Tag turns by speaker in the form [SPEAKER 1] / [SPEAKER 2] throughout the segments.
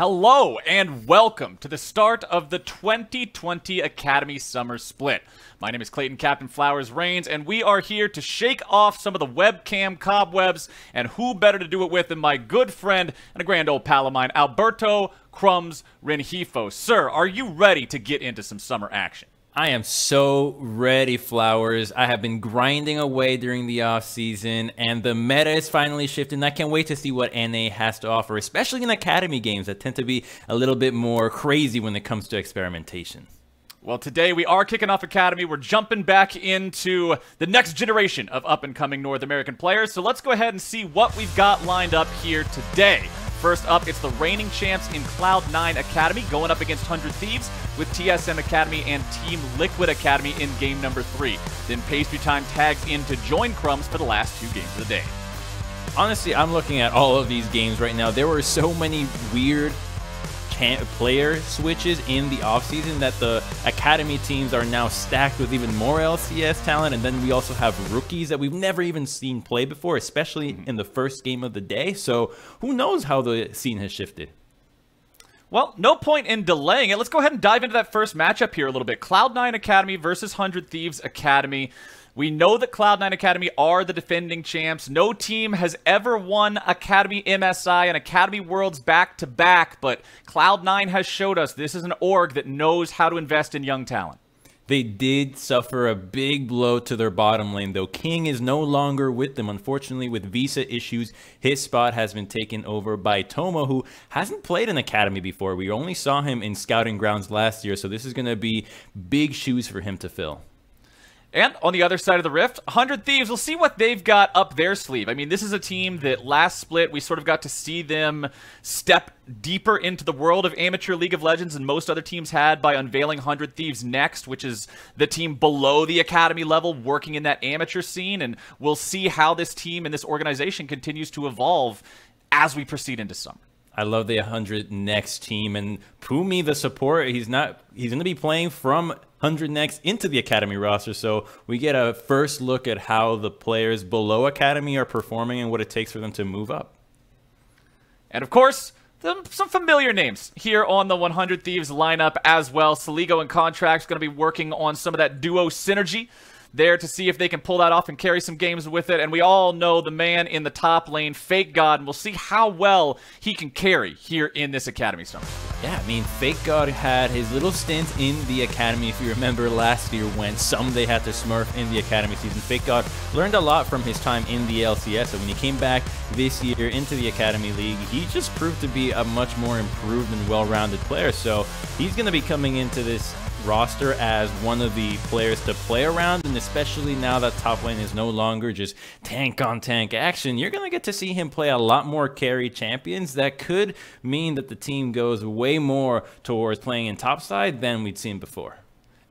[SPEAKER 1] Hello and welcome to the start of the 2020 Academy Summer Split. My name is Clayton Captain Flowers Reigns, and we are here to shake off some of the webcam cobwebs, and who better to do it with than my good friend and a grand old pal of mine, Alberto Crumbs Rengifo. Sir, are you ready to get into some summer action?
[SPEAKER 2] I am so ready, Flowers. I have been grinding away during the off-season, and the meta is finally shifting. I can't wait to see what NA has to offer, especially in Academy games that tend to be a little bit more crazy when it comes to experimentation.
[SPEAKER 1] Well, today we are kicking off Academy. We're jumping back into the next generation of up-and-coming North American players, so let's go ahead and see what we've got lined up here today. First up, it's the reigning champs in Cloud9 Academy going up against 100 Thieves with TSM Academy and Team Liquid Academy in game number 3. Then Pastry Time tags in to join Crumbs for the last 2 games of the day.
[SPEAKER 2] Honestly, I'm looking at all of these games right now. There were so many weird player switches in the offseason that the Academy teams are now stacked with even more LCS talent, and then we also have rookies that we've never even seen play before, especially in the first game of the day. So who knows how the scene has shifted.
[SPEAKER 1] Well, no point in delaying it. Let's go ahead and dive into that first matchup here a little bit. Cloud9 Academy versus 100 Thieves Academy. We know that Cloud9 Academy are the defending champs. No team has ever won Academy MSI and Academy Worlds back-to-back, but Cloud9 has showed us this is an org that knows how to invest in young talent.
[SPEAKER 2] They did suffer a big blow to their bottom lane, though. King is no longer with them. Unfortunately, with visa issues, his spot has been taken over by Tomo, who hasn't played in Academy before. We only saw him in Scouting Grounds last year, so this is going to be big shoes for him to fill.
[SPEAKER 1] And on the other side of the rift, 100 Thieves, we'll see what they've got up their sleeve. I mean, this is a team that last split, we sort of got to see them step deeper into the world of amateur League of Legends than most other teams had by unveiling 100 Thieves Next, which is the team below the Academy level working in that amateur scene. And we'll see how this team and this organization continues to evolve as we proceed into summer.
[SPEAKER 2] I love the 100 Next team, and Pumi, the support, he's going to be playing from 100 Next into the Academy roster, so we get a first look at how the players below Academy are performing and what it takes for them to move up.
[SPEAKER 1] And of course, some familiar names here on the 100 Thieves lineup as well. Saligo and Contract's going to be working on some of that duo synergy there to see if they can pull that off and carry some games with it. And we all know the man in the top lane, Fake God, and we'll see how well he can carry here in this Academy summer.
[SPEAKER 2] Yeah, I mean, Fake God had his little stint in the Academy, if you remember last year when some they had to smurf in the Academy season. Fake God learned a lot from his time in the LCS, and when he came back this year into the Academy League, he just proved to be a much more improved and well-rounded player. So he's going to be coming into this roster as one of the players to play around, and especially now that top lane is no longer just tank on tank action, you're going to get to see him play a lot more carry champions. That could mean that the team goes way more towards playing in topside than we'd seen before.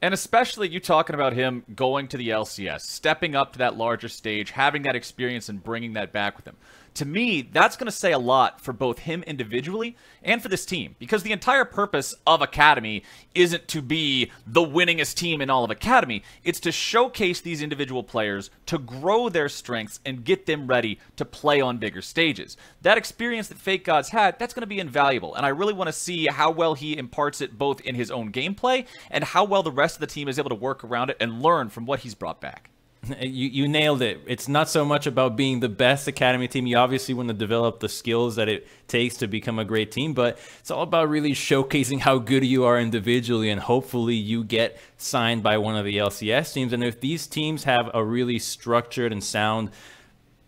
[SPEAKER 1] And especially you talking about him going to the LCS, stepping up to that larger stage, having that experience and bringing that back with him. To me, that's going to say a lot for both him individually and for this team, because the entire purpose of Academy isn't to be the winningest team in all of Academy. It's to showcase these individual players, to grow their strengths, and get them ready to play on bigger stages. That experience that Fake God's had, that's going to be invaluable, and I really want to see how well he imparts it both in his own gameplay and how well the rest of the team is able to work around it and learn from what he's brought back.
[SPEAKER 2] You nailed it. It's not so much about being the best Academy team. You obviously want to develop the skills that it takes to become a great team, but it's all about really showcasing how good you are individually, and hopefully you get signed by one of the LCS teams. And if these teams have a really structured and sound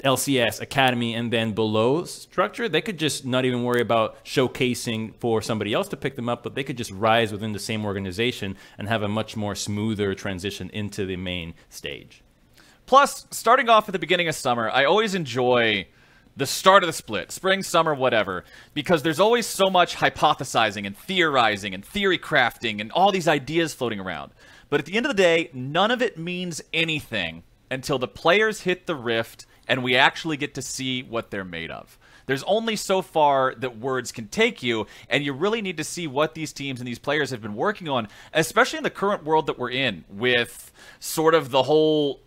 [SPEAKER 2] LCS, Academy, and then below structure, they could just not even worry about showcasing for somebody else to pick them up, but they could just rise within the same organization and have a much more smoother transition into the main stage.
[SPEAKER 1] Plus, starting off at the beginning of summer, I always enjoy the start of the split, spring, summer, whatever, because there's always so much hypothesizing and theorizing and theory crafting and all these ideas floating around. But at the end of the day, none of it means anything until the players hit the rift and we actually get to see what they're made of. There's only so far that words can take you, and you really need to see what these teams and these players have been working on, especially in the current world that we're in, with sort of the whole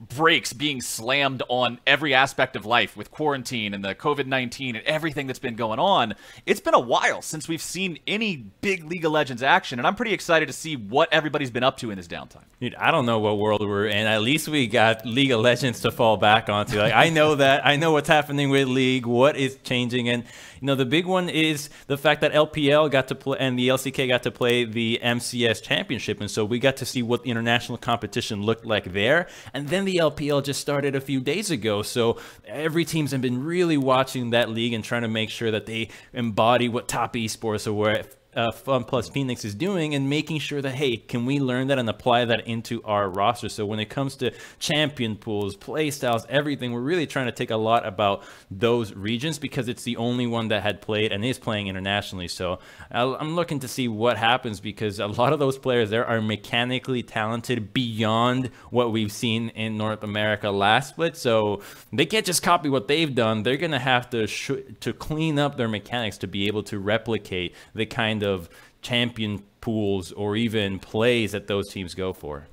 [SPEAKER 1] brakes being slammed on every aspect of life with quarantine and the COVID-19 and everything that's been going on. It's been a while since we've seen any big League of Legends action, and I'm pretty excited to see what everybody's been up to in this downtime.
[SPEAKER 2] Dude, I don't know what world we're in. At least we got League of Legends to fall back onto. Like, I know that. I know what's happening with League, what is changing. And, you know, the big one is the fact that LPL got to play and the LCK got to play the MCS Championship. And so we got to see what the international competition looked like there. And then the LPL just started a few days ago. So every team's been really watching that league and trying to make sure that they embody what top esports or where FunPlus Phoenix is doing, and making sure that, hey, can we learn that and apply that into our roster? So when it comes to champion pools, play styles, everything, we're really trying to take a lot about those regions because it's the only one that had played and is playing internationally. So I'm looking to see what happens because a lot of those players there are mechanically talented beyond what we've seen in North America last split. So they can't just copy what they've done. They're going to have to clean up their mechanics to be able to replicate the kind of champion pools or even plays that those teams go for.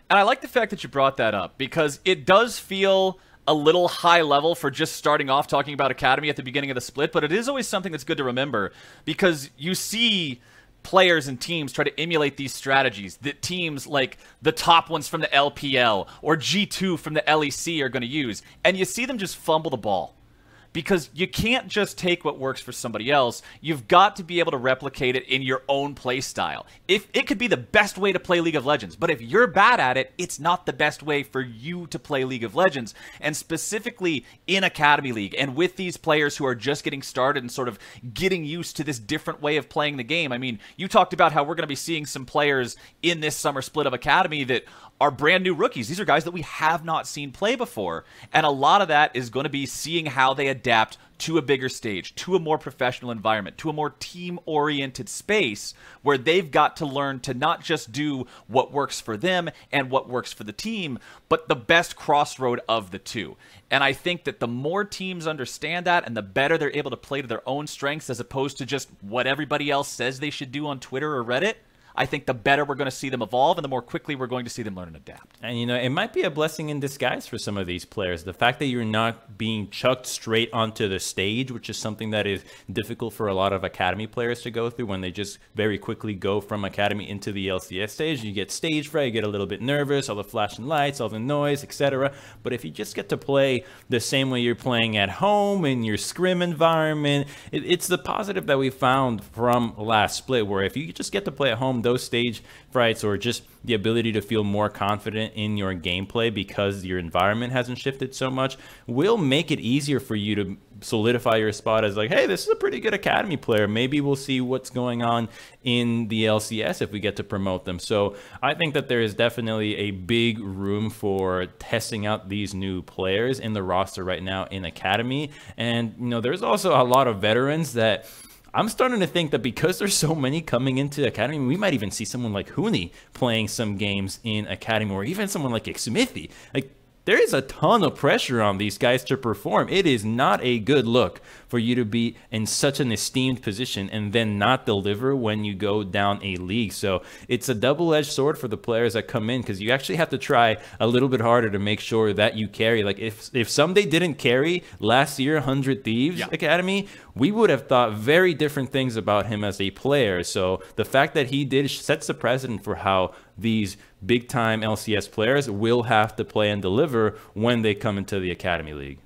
[SPEAKER 1] And I like the fact that you brought that up because it does feel a little high level for just starting off talking about Academy at the beginning of the split, but it is always something that's good to remember because you see players and teams try to emulate these strategies that teams like the top ones from the LPL or G2 from the LEC are going to use, and you see them just fumble the ball. Because you can't just take what works for somebody else. You've got to be able to replicate it in your own play style. If it could be the best way to play League of Legends, but if you're bad at it, it's not the best way for you to play League of Legends. And specifically in Academy League and with these players who are just getting started and sort of getting used to this different way of playing the game. I mean, you talked about how we're going to be seeing some players in this summer split of Academy that are brand new rookies. These are guys that we have not seen play before. And a lot of that is going to be seeing how they adapt to a bigger stage, to a more professional environment, to a more team-oriented space where they've got to learn to not just do what works for them and what works for the team, but the best crossroad of the two. And I think that the more teams understand that and the better they're able to play to their own strengths as opposed to just what everybody else says they should do on Twitter or Reddit, I think the better we're going to see them evolve and the more quickly we're going to see them learn and adapt.
[SPEAKER 2] And, you know, it might be a blessing in disguise for some of these players. The fact that you're not being chucked straight onto the stage, which is something that is difficult for a lot of Academy players to go through when they just very quickly go from Academy into the LCS stage. You get stage fright, you get a little bit nervous, all the flashing lights, all the noise, etc. But if you just get to play the same way you're playing at home in your scrim environment, it's the positive that we found from last split, where if you just get to play at home, those stage frights or just the ability to feel more confident in your gameplay because your environment hasn't shifted so much will make it easier for you to solidify your spot as like, hey, this is a pretty good Academy player. Maybe we'll see what's going on in the LCS if we get to promote them. So I think that there is definitely a big room for testing out these new players in the roster right now in Academy. And, you know, there's also a lot of veterans that I'm starting to think that because there's so many coming into Academy, we might even see someone like Huni playing some games in Academy, or even someone like Xmithie. Like, there is a ton of pressure on these guys to perform. It is not a good look for you to be in such an esteemed position and then not deliver when you go down a league. So it's a double-edged sword for the players that come in, because you actually have to try a little bit harder to make sure that you carry. Like if Ssumday didn't carry last year 100 Thieves Academy, we would have thought very different things about him as a player. So the fact that he did sets the precedent for how these big-time LCS players will have to play and deliver when they come into the Academy League.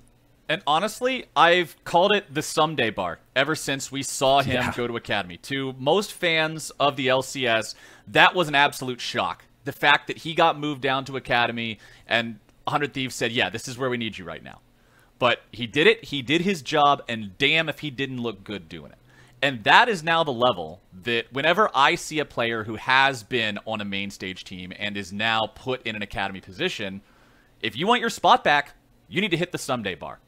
[SPEAKER 1] And honestly, I've called it the Ssumday bar ever since we saw him go to Academy. To most fans of the LCS, that was an absolute shock. The fact that he got moved down to Academy and 100 Thieves said, yeah, this is where we need you right now. But he did it, he did his job, and damn if he didn't look good doing it. And that is now the level that whenever I see a player who has been on a main stage team and is now put in an Academy position, if you want your spot back, you need to hit the Ssumday bar.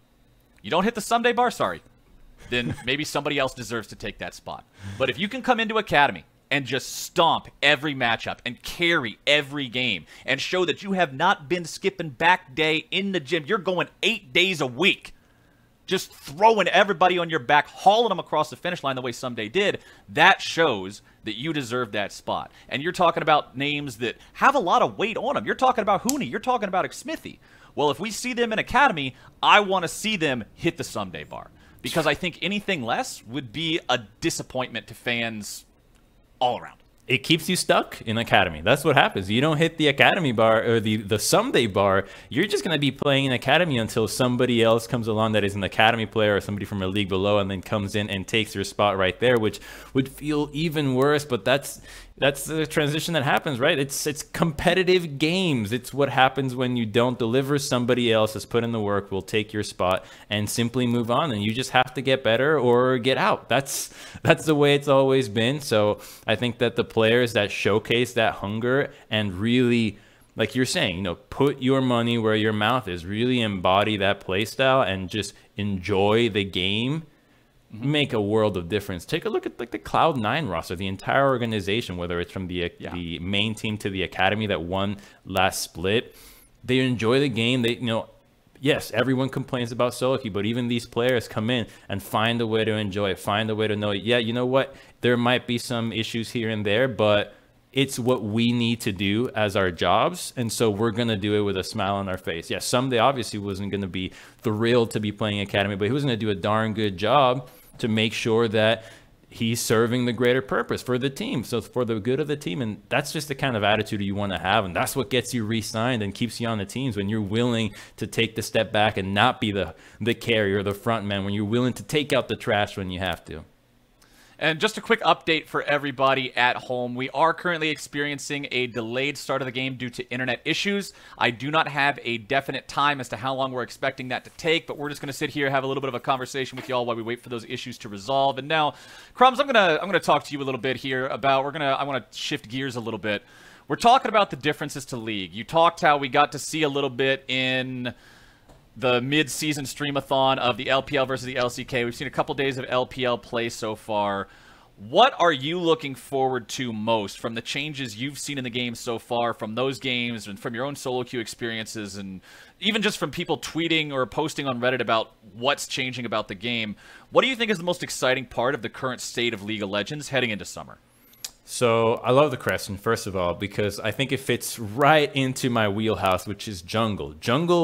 [SPEAKER 1] You don't hit the Ssumday bar, sorry, then maybe somebody else deserves to take that spot. But if you can come into Academy and just stomp every matchup and carry every game and show that you have not been skipping back day in the gym, you're going 8 days a week, just throwing everybody on your back, hauling them across the finish line the way Ssumday did, that shows that you deserve that spot. And you're talking about names that have a lot of weight on them. You're talking about Huni. You're talking about Xmithie. Well, if we see them in Academy, I want to see them hit the someday bar. Because I think anything less would be a disappointment to fans all around.
[SPEAKER 2] It keeps you stuck in Academy. That's what happens. You don't hit the Academy bar or the someday bar. You're just going to be playing in Academy until somebody else comes along that is an Academy player or somebody from a league below and then comes in and takes your spot right there, which would feel even worse. But that's the transition that happens, right? It's competitive games. It's what happens when you don't deliver. Somebody else has put in the work, will take your spot and simply move on. And you just have to get better or get out. That's the way it's always been. So I think that the players that showcase that hunger and really, like you're saying, put your money where your mouth is, really embody that play style and just enjoy the game, make a world of difference. Take a look at like the Cloud9 roster, the entire organization, whether it's from the main team to the Academy that won last split. They enjoy the game. They, yes, everyone complains about solo queue, but even these players come in and find a way to enjoy it, find a way to know, yeah, you know what, there might be some issues here and there, but it's what we need to do as our jobs, and so we're going to do it with a smile on our face. Yeah, someday obviously wasn't going to be thrilled to be playing Academy, but he was going to do a darn good job to make sure that he's serving the greater purpose for the team, so for the good of the team. And that's just the kind of attitude you want to have, and that's what gets you re-signed and keeps you on the teams, when you're willing to take the step back and not be the carrier, the front man, when you're willing to take out the trash when you have to.
[SPEAKER 1] And just a quick update for everybody at home. We are currently experiencing a delayed start of the game due to internet issues. I do not have a definite time as to how long we're expecting that to take, but we're just going to sit here, have a little bit of a conversation with y'all while we wait for those issues to resolve. And now, Crumbs, I'm gonna talk to you a little bit here about, I want to shift gears a little bit. We're talking about the differences to League. You talked how we got to see a little bit in the mid-season streamathon of the LPL versus the LCK. We've seen a couple days of LPL play so far. What are you looking forward to most from the changes you've seen in the game so far, from those games and from your own solo queue experiences, and even just from people tweeting or posting on Reddit about what's changing about the game? What do you think is the most exciting part of the current state of League of Legends heading into summer?
[SPEAKER 2] So I love the question, first of all, because I think it fits right into my wheelhouse, which is jungle.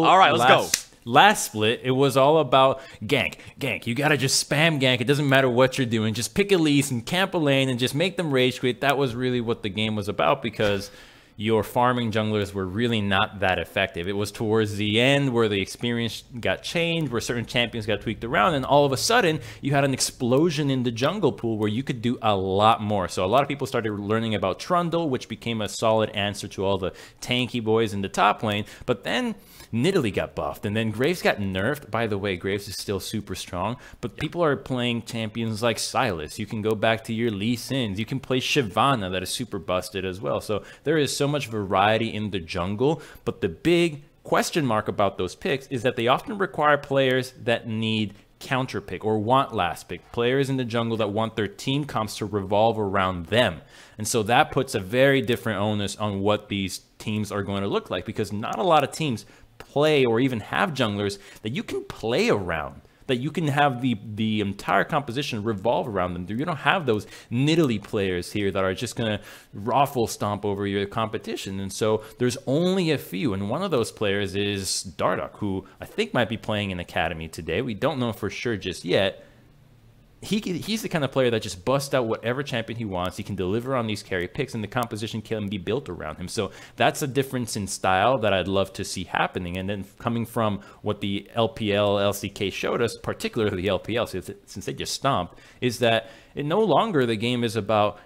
[SPEAKER 2] All right, let's go. Last split, it was all about gank. You gotta just spam gank. It doesn't matter what you're doing. Just pick Elise and camp a lane and just make them rage quit. That was really what the game was about, because your farming junglers were really not that effective. It was towards the end where the experience got changed, where certain champions got tweaked around, and all of a sudden you had an explosion in the jungle pool where you could do a lot more. So a lot of people started learning about Trundle, which became a solid answer to all the tanky boys in the top lane. But then Nidalee got buffed, and then Graves got nerfed. By the way, Graves is still super strong, but people are playing champions like Sylas. You can go back to your Lee Sins. You can play Shyvana, that is super busted as well. So there is so much variety in the jungle, but the big question mark about those picks is that they often require players that need counter pick or want last pick, players in the jungle that want their team comps to revolve around them. And so that puts a very different onus on what these teams are going to look like, because not a lot of teams play or even have junglers that you can play around, that you can have the entire composition revolve around them. You don't have those Nidalee players here that are just going to raffle stomp over your competition. And so there's only a few, and one of those players is Dardoch, who I think might be playing in Academy today. We don't know for sure just yet. He's the kind of player that just busts out whatever champion he wants. He can deliver on these carry picks, and the composition can be built around him. So that's a difference in style that I'd love to see happening. And then coming from what the LPL, LCK showed us, particularly the LPL, since they just stomped, is that no longer the game is about,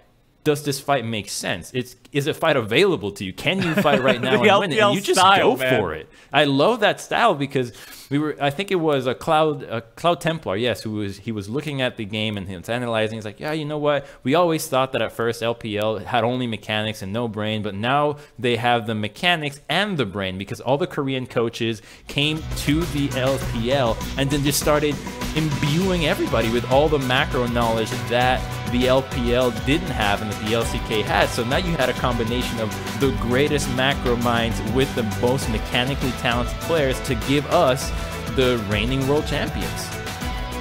[SPEAKER 2] does this fight make sense? Is a fight available to you? Can you fight right now and win it? And you just go for it. I love that style, because I think it was a Cloud Templar, yes, he was looking at the game and he was analyzing. He's like, yeah, you know what? We always thought that at first LPL had only mechanics and no brain, but now they have the mechanics and the brain, because all the Korean coaches came to the LPL and then just started imbuing everybody with all the macro knowledge that the LPL didn't have and that the LCK had. So now you had a combination of the greatest macro minds with the most mechanically talented players to give us the reigning world champions.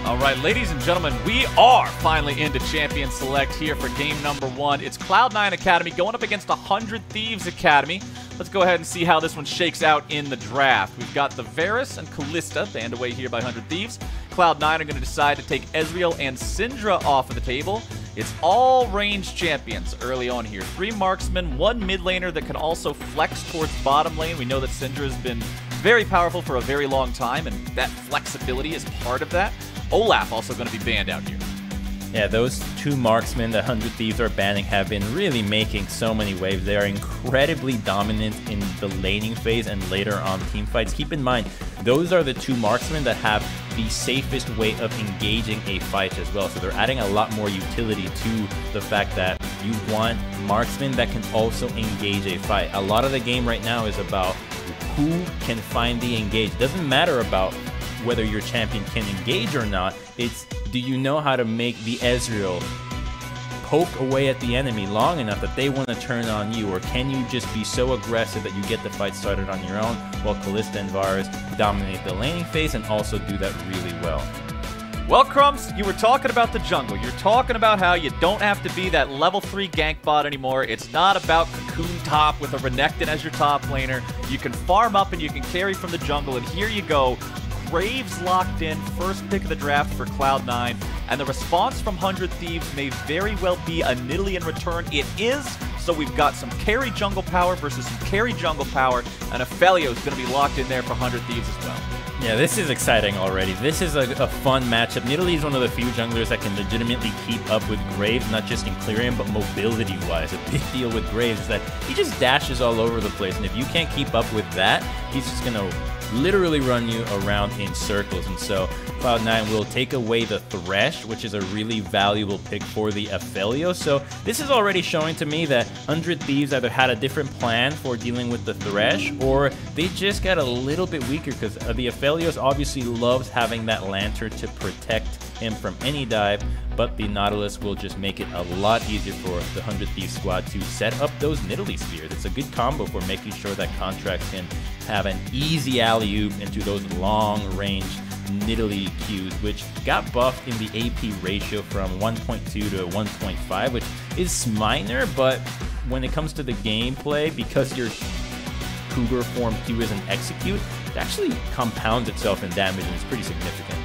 [SPEAKER 1] All right, ladies and gentlemen, we are finally into Champion Select here for game number 1. It's Cloud9 Academy going up against 100 Thieves Academy. Let's go ahead and see how this one shakes out in the draft. We've got the Varus and Kalista banned away here by 100 Thieves. Cloud9 are going to decide to take Ezreal and Syndra off of the table. It's all ranged champions early on here. 3 marksmen, 1 mid laner that can also flex towards bottom lane. We know that Syndra has been very powerful for a very long time, and that flexibility is part of that. Olaf also going to be banned out here.
[SPEAKER 2] Yeah, those 2 marksmen that 100 Thieves are banning have been really making so many waves. They are incredibly dominant in the laning phase and later on team fights. Keep in mind, those are the 2 marksmen that have the safest way of engaging a fight as well. So they're adding a lot more utility to the fact that you want marksmen that can also engage a fight. A lot of the game right now is about who can find the engage. It doesn't matter about whether your champion can engage or not. It's, do you know how to make the Ezreal poke away at the enemy long enough that they want to turn on you, or can you just be so aggressive that you get the fight started on your own, while Kalista and Varus dominate the laning phase and also do that really well.
[SPEAKER 1] Well, Crumbs, you were talking about the jungle. You're talking about how you don't have to be that level 3 gank bot anymore. It's not about Cocoon top with a Renekton as your top laner. You can farm up and you can carry from the jungle, and here you go. Graves locked in, first pick of the draft for Cloud9, and the response from 100 Thieves may very well be a Nidalee in return. It is, so we've got some carry jungle power versus some carry jungle power, and Aphelios is going to be locked in there for 100 Thieves as well.
[SPEAKER 2] Yeah, this is exciting already. This is a fun matchup. Nidalee is one of the few junglers that can legitimately keep up with Graves, not just in clearing, but mobility-wise. A big deal with Graves is that he just dashes all over the place, and if you can't keep up with that, he's just going to literally run you around in circles. And so Cloud9 will take away the Thresh, which is a really valuable pick for the Aphelios. So this is already showing to me that 100 Thieves either had a different plan for dealing with the Thresh, or they just got a little bit weaker, because the Aphelios obviously loves having that Lantern to protect him from any dive, but the Nautilus will just make it a lot easier for the 100 Thieves squad to set up those Nidalee Spheres. It's a good combo for making sure that Contracts can have an easy alley-oop into those long-range Nidalee Qs, which got buffed in the AP ratio from 1.2 to 1.5, which is minor, but when it comes to the gameplay, because your Cougar form Q isn't execute, it actually compounds itself in damage, and it's pretty significant.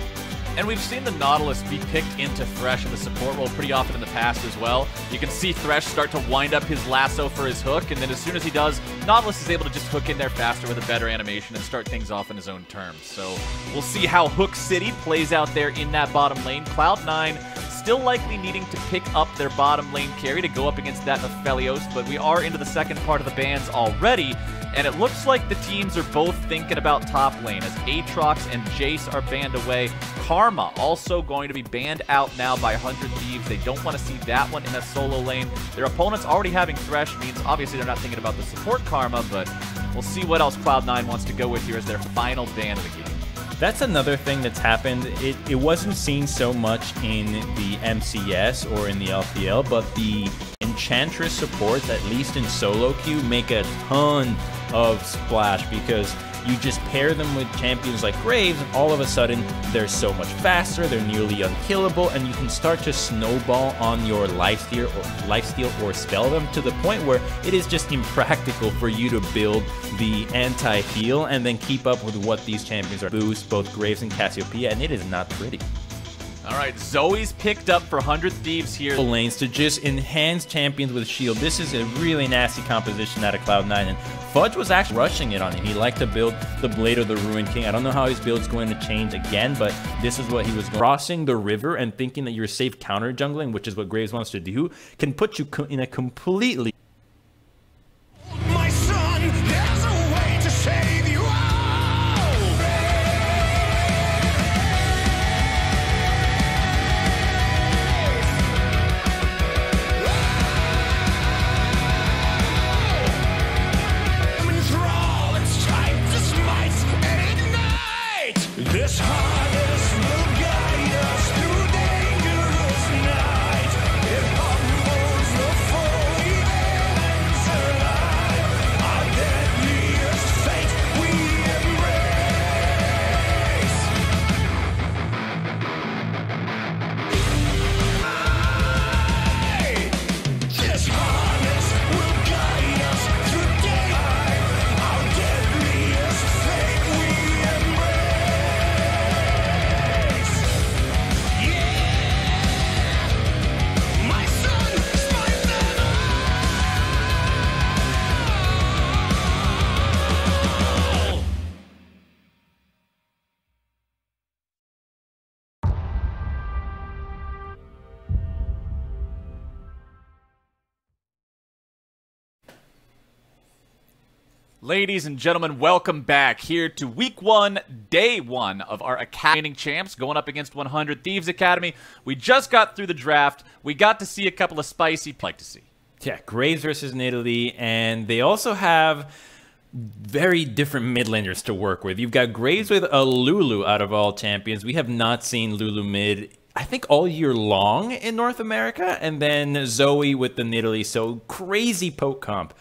[SPEAKER 1] And we've seen the Nautilus be picked into Thresh in the support role pretty often in the past as well. You can see Thresh start to wind up his lasso for his hook, and then as soon as he does, Nautilus is able to just hook in there faster with a better animation and start things off in his own terms. So we'll see how Hook City plays out there in that bottom lane. Cloud9 still likely needing to pick up their bottom lane carry to go up against that Aphelios, but we are into the second part of the bans already, and it looks like the teams are both thinking about top lane as Aatrox and Jace are banned away. Karma also going to be banned out now by 100 Thieves. They don't want to see that one in a solo lane. Their opponents already having Thresh means obviously they're not thinking about the support Karma, but we'll see what else Cloud9 wants to go with here as their final ban of the game.
[SPEAKER 2] That's another thing that's happened. It wasn't seen so much in the MCS or in the LPL, but the Enchantress supports, at least in solo queue, make a ton of splash, because you just pair them with champions like Graves, and all of a sudden they're so much faster, they're nearly unkillable, and you can start to snowball on your lifesteal or spell them to the point where it is just impractical for you to build the anti-heal and then keep up with what these champions are. Boost both Graves and Cassiopeia, and it is not pretty.
[SPEAKER 1] All right, Zoe's picked up for 100 Thieves here.
[SPEAKER 2] Lanes to just enhance champions with shield. This is a really nasty composition out of Cloud9, and Fudge was actually rushing it on him. He liked to build the Blade of the Ruined King. I don't know how his build's going to change again, but this is what he was crossing the river and thinking that you're safe counter jungling, which is what Graves wants to do, can put you in a completely...
[SPEAKER 3] My son, there's a way to save you all. Enthrall, it's time to smite and ignite. This harvest will guide us through dangerous night. It humbles the fully
[SPEAKER 1] Ladies and gentlemen, welcome back here to week 1, day 1 of our Academy champs going up against 100 Thieves Academy. We just got through the draft. We got to see a couple of spicy like to see.
[SPEAKER 2] Yeah, Graves versus Nidalee, and they also have very different mid laners to work with. You've got Graves with a Lulu out of all champions. We have not seen Lulu mid, I think, all year long in North America, and then Zoe with the Nidalee, so crazy poke comp.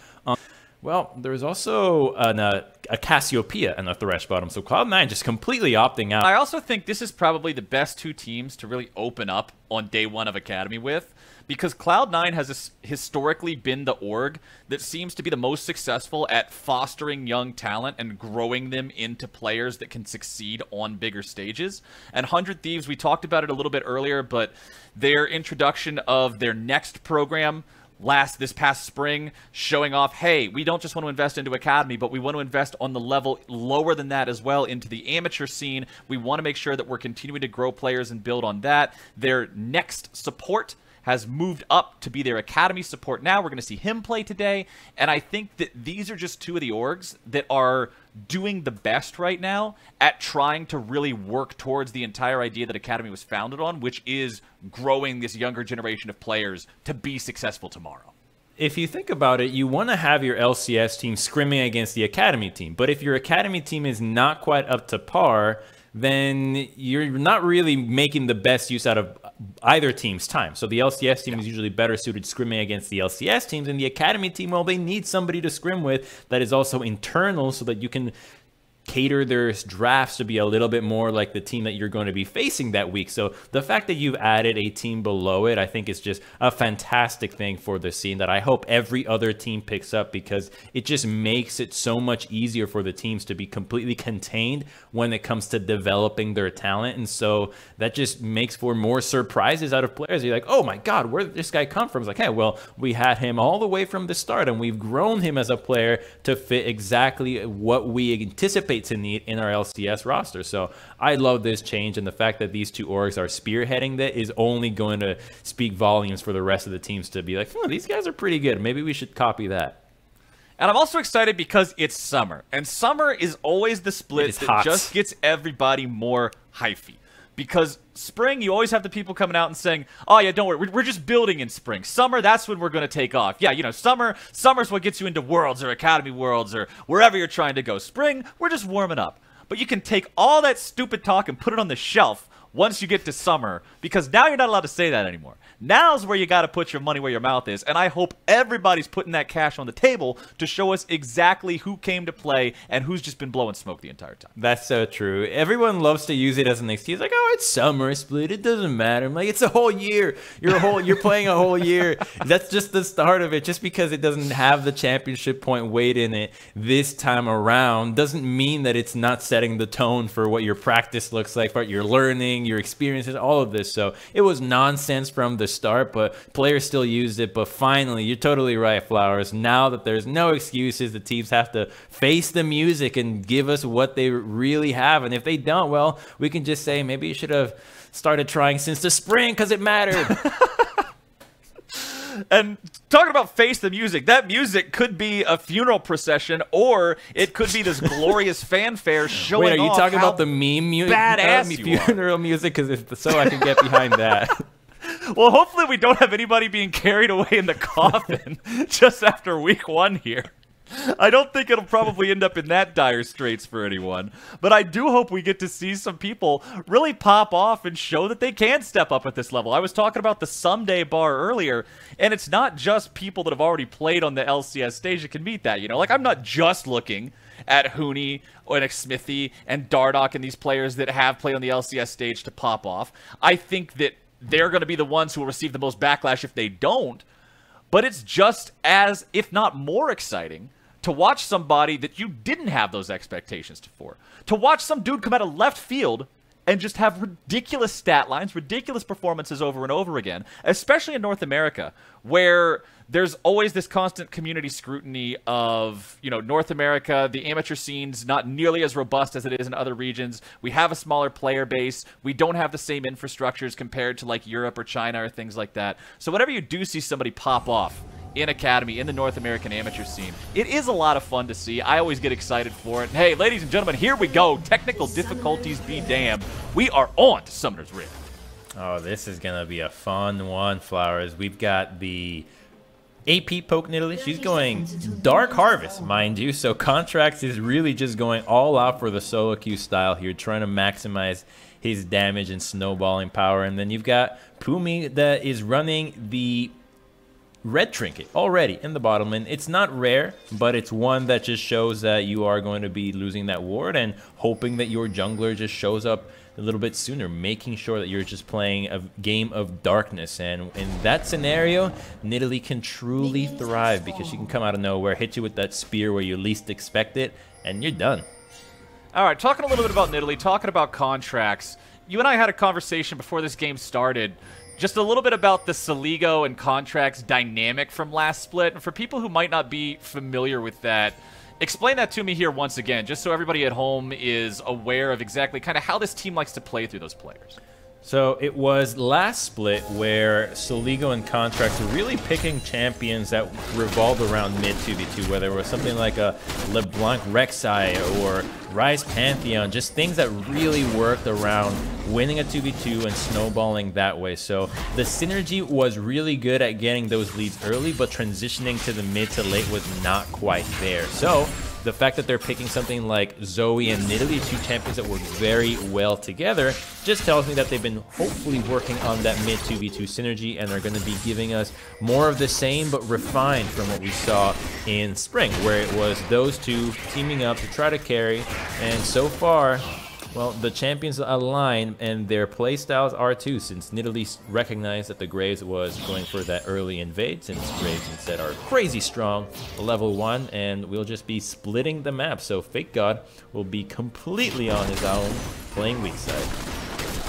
[SPEAKER 2] Well, there's also a Cassiopeia and a Thresh bottom, so Cloud9 just completely opting out.
[SPEAKER 1] I also think this is probably the best two teams to really open up on day 1 of Academy with, because Cloud9 has historically been the org that seems to be the most successful at fostering young talent and growing them into players that can succeed on bigger stages. And 100 Thieves, we talked about it a little bit earlier, but their introduction of their next program this past spring, showing off, hey, we don't just want to invest into Academy, but we want to invest on the level lower than that as well into the amateur scene. We want to make sure that we're continuing to grow players and build on that. Their next support has moved up to be their Academy support now. We're going to see him play today, and I think that these are just two of the orgs that are doing the best right now at trying to really work towards the entire idea that Academy was founded on, which is growing this younger generation of players to be successful tomorrow.
[SPEAKER 2] If you think about it, you want to have your LCS team scrimming against the Academy team, but if your Academy team is not quite up to par, then you're not really making the best use out of either team's time. So the LCS team is usually better suited scrimming against the LCS teams, and the Academy team, well, they need somebody to scrim with that is also internal so that you can cater their drafts to be a little bit more like the team that you're going to be facing that week. So the fact that you've added a team below it, I think is just a fantastic thing for the scene that I hope every other team picks up, because it just makes it so much easier for the teams to be completely contained when it comes to developing their talent. And so that just makes for more surprises out of players. You're like, oh my God, where did this guy come from? It's like, hey, well, we had him all the way from the start, and we've grown him as a player to fit exactly what we anticipate to need in our LCS roster. So I love this change, and the fact that these two orgs are spearheading that is only going to speak volumes for the rest of the teams to be like, these guys are pretty good. Maybe we should copy that.
[SPEAKER 1] And I'm also excited because it's summer, and summer is always the split that just gets everybody more hyphy. Because spring, you always have the people coming out and saying, oh yeah, don't worry, we're just building in spring. Summer, that's when we're going to take off. Yeah, you know, summer's what gets you into Worlds or Academy Worlds or wherever you're trying to go. Spring, we're just warming up. But you can take all that stupid talk and put it on the shelf once you get to summer, because now you're not allowed to say that anymore. Now's where you got to put your money where your mouth is, and I hope everybody's putting that cash on the table to show us exactly who came to play and who's just been blowing smoke the entire time.
[SPEAKER 2] That's so true. Everyone loves to use it as an excuse, like, oh, it's summer split, it doesn't matter. I'm like, it's a whole year. You're playing a whole year. That's just the start of it. Just because it doesn't have the championship point weight in it this time around doesn't mean that it's not setting the tone for what your practice looks like, what you're learning, your experiences, all of this. So it was nonsense from the start, but players still used it. But finally, you're totally right, Flowers. Now that there's no excuses, the teams have to face the music and give us what they really have. And if they don't, well, we can just say maybe you should have started trying since the spring because it mattered.
[SPEAKER 1] And talking about face the music, that music could be a funeral procession, or it could be this glorious fanfare showing off.
[SPEAKER 2] Wait, are you talking about the meme music?
[SPEAKER 1] Badass
[SPEAKER 2] funeral music? Because so I can get behind that.
[SPEAKER 1] Well, hopefully we don't have anybody being carried away in the coffin just after week 1 here. I don't think it'll probably end up in that dire straits for anyone, but I do hope we get to see some people really pop off and show that they can step up at this level. I was talking about the Someday bar earlier, and it's not just people that have already played on the LCS stage that can meet that, you know? Like, I'm not just looking at Huni and Smithy and Dardoch and these players that have played on the LCS stage to pop off. I think that they're going to be the ones who will receive the most backlash if they don't, but it's just as, if not more exciting, to watch somebody that you didn't have those expectations for. To watch some dude come out of left field and just have ridiculous stat lines, ridiculous performances over and over again, especially in North America, where there's always this constant community scrutiny of, you know, North America, the amateur scene's not nearly as robust as it is in other regions. We have a smaller player base. We don't have the same infrastructures compared to like Europe or China or things like that. So whenever you do see somebody pop off in Academy, in the North American amateur scene. It is a lot of fun to see. I always get excited for it. Hey, ladies and gentlemen, here we go. Technical difficulties be damned. We are on to Summoner's Rift.
[SPEAKER 2] Oh, this is going to be a fun one, Flowers. We've got the AP Poke Nidalee. She's going Dark Harvest, mind you. So Contracts is really just going all out for the solo queue style here, trying to maximize his damage and snowballing power. And then you've got Pumi that is running the Red Trinket already in the bottom lane. It's not rare, but it's one that just shows that you are going to be losing that ward and hoping that your jungler just shows up a little bit sooner, making sure that you're just playing a game of darkness. And in that scenario, Nidalee can truly thrive because she can come out of nowhere, hit you with that spear where you least expect it, and you're done.
[SPEAKER 1] All right, talking a little bit about Nidalee, talking about Contracts. You and I had a conversation before this game started, just a little bit about the Celigo and Contracts dynamic from last split. And for people who might not be familiar with that, explain that to me here once again, just so everybody at home is aware of exactly kind of how this team likes to play through those players.
[SPEAKER 2] So it was last split where Celigo and Contracts were really picking champions that revolved around mid 2v2, whether it was something like a LeBlanc Rek'Sai or Ryze Pantheon, just things that really worked around winning a 2v2 and snowballing that way. So the synergy was really good at getting those leads early, but transitioning to the mid to late was not quite there. So the fact that they're picking something like Zoe and Nidalee, two champions that work very well together, just tells me that they've been hopefully working on that mid 2v2 synergy, and they're going to be giving us more of the same but refined from what we saw in spring, where it was those two teaming up to try to carry. And so far, well, the champions align, and their playstyles are too, since Nidalee recognized that the Graves was going for that early invade, since Graves instead are crazy strong, level 1, and we'll just be splitting the map. So Fake God will be completely on his own, playing weak side.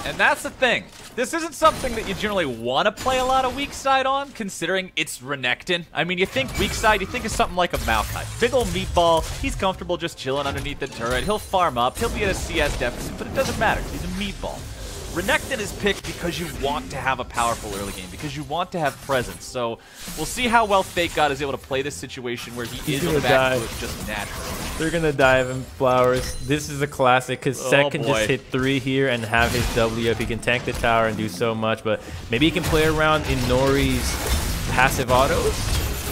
[SPEAKER 1] And that's the thing. This isn't something that you generally want to play a lot of weak side on, considering it's Renekton. I mean, you think weak side, you think of something like a Maokai. Big ol' meatball, he's comfortable just chilling underneath the turret, he'll farm up, he'll be at a CS deficit, but it doesn't matter, he's a meatball. Renekton is picked because you want to have a powerful early game, because you want to have presence. So we'll see how well Fake God is able to play this situation where he is on the back foot just naturally.
[SPEAKER 2] They're going to dive in, Flowers. This is a classic because Sett can just hit 3 here and have his W if he can tank the tower and do so much. But maybe he can play around in Nori's passive autos.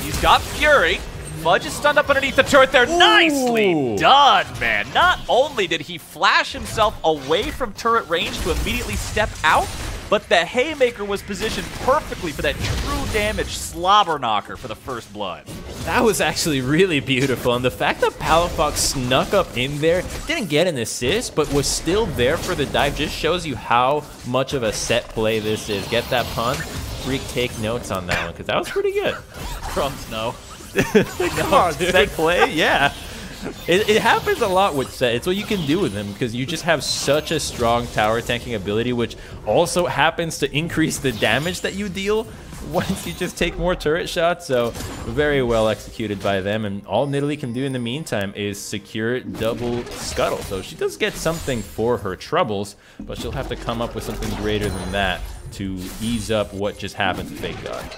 [SPEAKER 1] He's got Fury. Fudge is stunned up underneath the turret there.
[SPEAKER 2] Ooh.
[SPEAKER 1] Nicely done, man. Not only did he flash himself away from turret range to immediately step out, but the Haymaker was positioned perfectly for that true damage slobber knocker for the first blood.
[SPEAKER 2] That was actually really beautiful, and the fact that Palafox snuck up in there, didn't get an assist, but was still there for the dive, just shows you how much of a set play this is. Get that pun? Freak, take notes on that one, because that was pretty good.
[SPEAKER 1] Crumbs, no.
[SPEAKER 2] Come on, set play? Yeah. It happens a lot with Sett. It's what you can do with him because you just have such a strong tower tanking ability, which also happens to increase the damage that you deal once you just take more turret shots. So very well executed by them, and all Nidalee can do in the meantime is secure double scuttle. So she does get something for her troubles, but she'll have to come up with something greater than that to ease up what just happened to Fake God.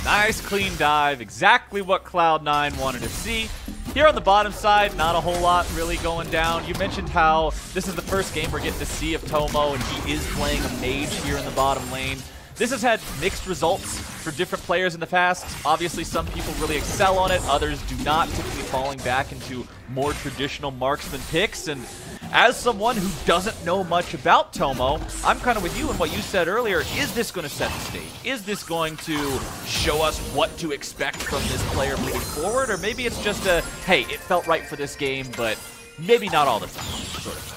[SPEAKER 1] Nice clean dive, exactly what Cloud9 wanted to see. Here on the bottom side, not a whole lot really going down. You mentioned how this is the first game we're getting to see of Tomo, and he is playing a mage here in the bottom lane. This has had mixed results for different players in the past. Obviously, some people really excel on it, others do not, typically falling back into more traditional marksman picks. And as someone who doesn't know much about Tomo, I'm kind of with you in what you said earlier. Is this going to set the stage? Is this going to show us what to expect from this player moving forward? Or maybe it's just a, hey, it felt right for this game, but maybe not all the time, sort of.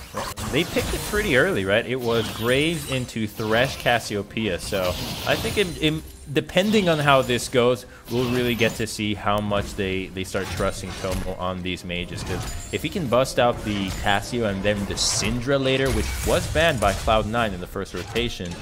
[SPEAKER 2] They picked it pretty early, right? It was Graves into Thresh Cassiopeia, so I think depending on how this goes, we'll really get to see how much they start trusting Tomo on these mages, because if he can bust out the Cassio and then the Syndra later, which was banned by Cloud9 in the first rotation,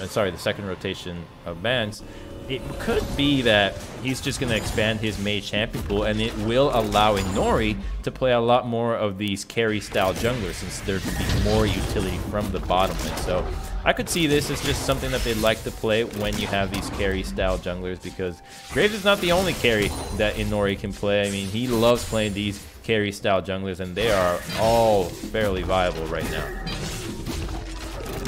[SPEAKER 2] sorry, the second rotation of bans, it could be that he's just going to expand his mage champion pool, and it will allow Inori to play a lot more of these carry-style junglers, since there could be more utility from the bottom lane. So I could see this as just something that they'd like to play when you have these carry-style junglers, because Graves is not the only carry that Inori can play. I mean, he loves playing these carry-style junglers, and they are all fairly viable right now.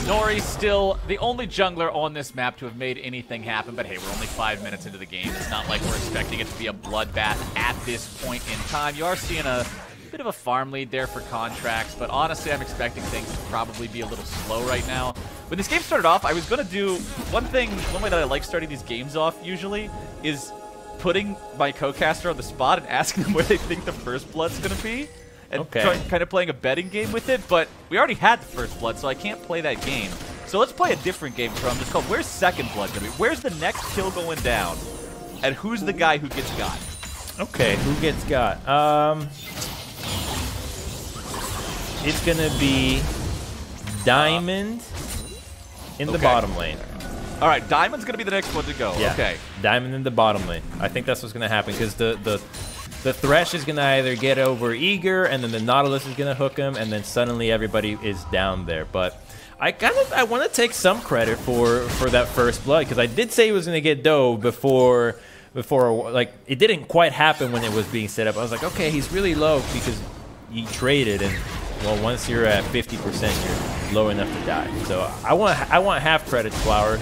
[SPEAKER 1] Nori still the only jungler on this map to have made anything happen, but hey, we're only 5 minutes into the game. It's not like we're expecting it to be a bloodbath at this point in time. You are seeing a bit of a farm lead there for Contracts, but honestly, I'm expecting things to probably be a little slow right now. When this game started off, I was going to do one way that I like starting these games off usually is putting my co-caster on the spot and asking them where they think the first blood's going to be. And kind of playing a betting game with it, but we already had the first blood, so I can't play that game. So let's play a different game from. It's called Where's Second Blood Gonna Be? Where's the next kill going down? And who's the guy who gets got?
[SPEAKER 2] Okay, who gets got? It's gonna be Diamond in the bottom lane.
[SPEAKER 1] All right, Diamond's gonna be the next one to go.
[SPEAKER 2] Yeah,
[SPEAKER 1] okay.
[SPEAKER 2] Diamond in the bottom lane. I think that's what's gonna happen, because the Thresh is gonna either get over Eager, and then the Nautilus is gonna hook him, and then suddenly everybody is down there. But I want to take some credit for that first blood, because I did say he was gonna get dove before like it didn't quite happen when it was being set up. I was like, okay, he's really low because he traded, and well, once you're at 50%, you're low enough to die. So I want half credit, Flower.